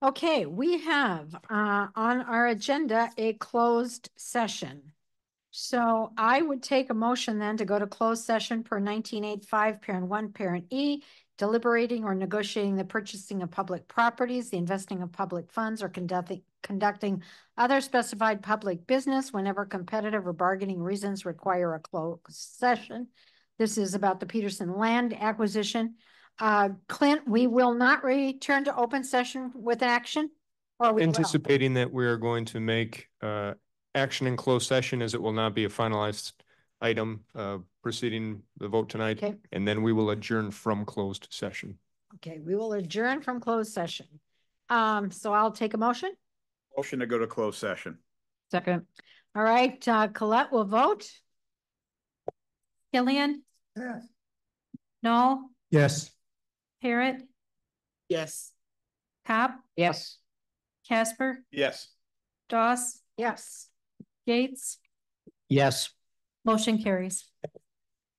Okay, we have on our agenda a closed session. So I would take a motion then to go to closed session per 1985, parent 1, parent E, deliberating or negotiating the purchasing of public properties, the investing of public funds, or conducting other specified public business whenever competitive or bargaining reasons require a closed session. This is about the Peterson land acquisition. Clint, we will not return to open session with action, or we Anticipating that we are going to make action in closed session, as it will not be a finalized item preceding the vote tonight. Okay. And then we will adjourn from closed session. Okay, we will adjourn from closed session. So I'll take a motion. Motion to go to closed session. Second. All right, Colette will vote. Killian? Yes. Null? Yes. Parrot? Yes. Cop? Yes. Casper? Yes. Doss? Yes. Gates? Yes. Motion carries.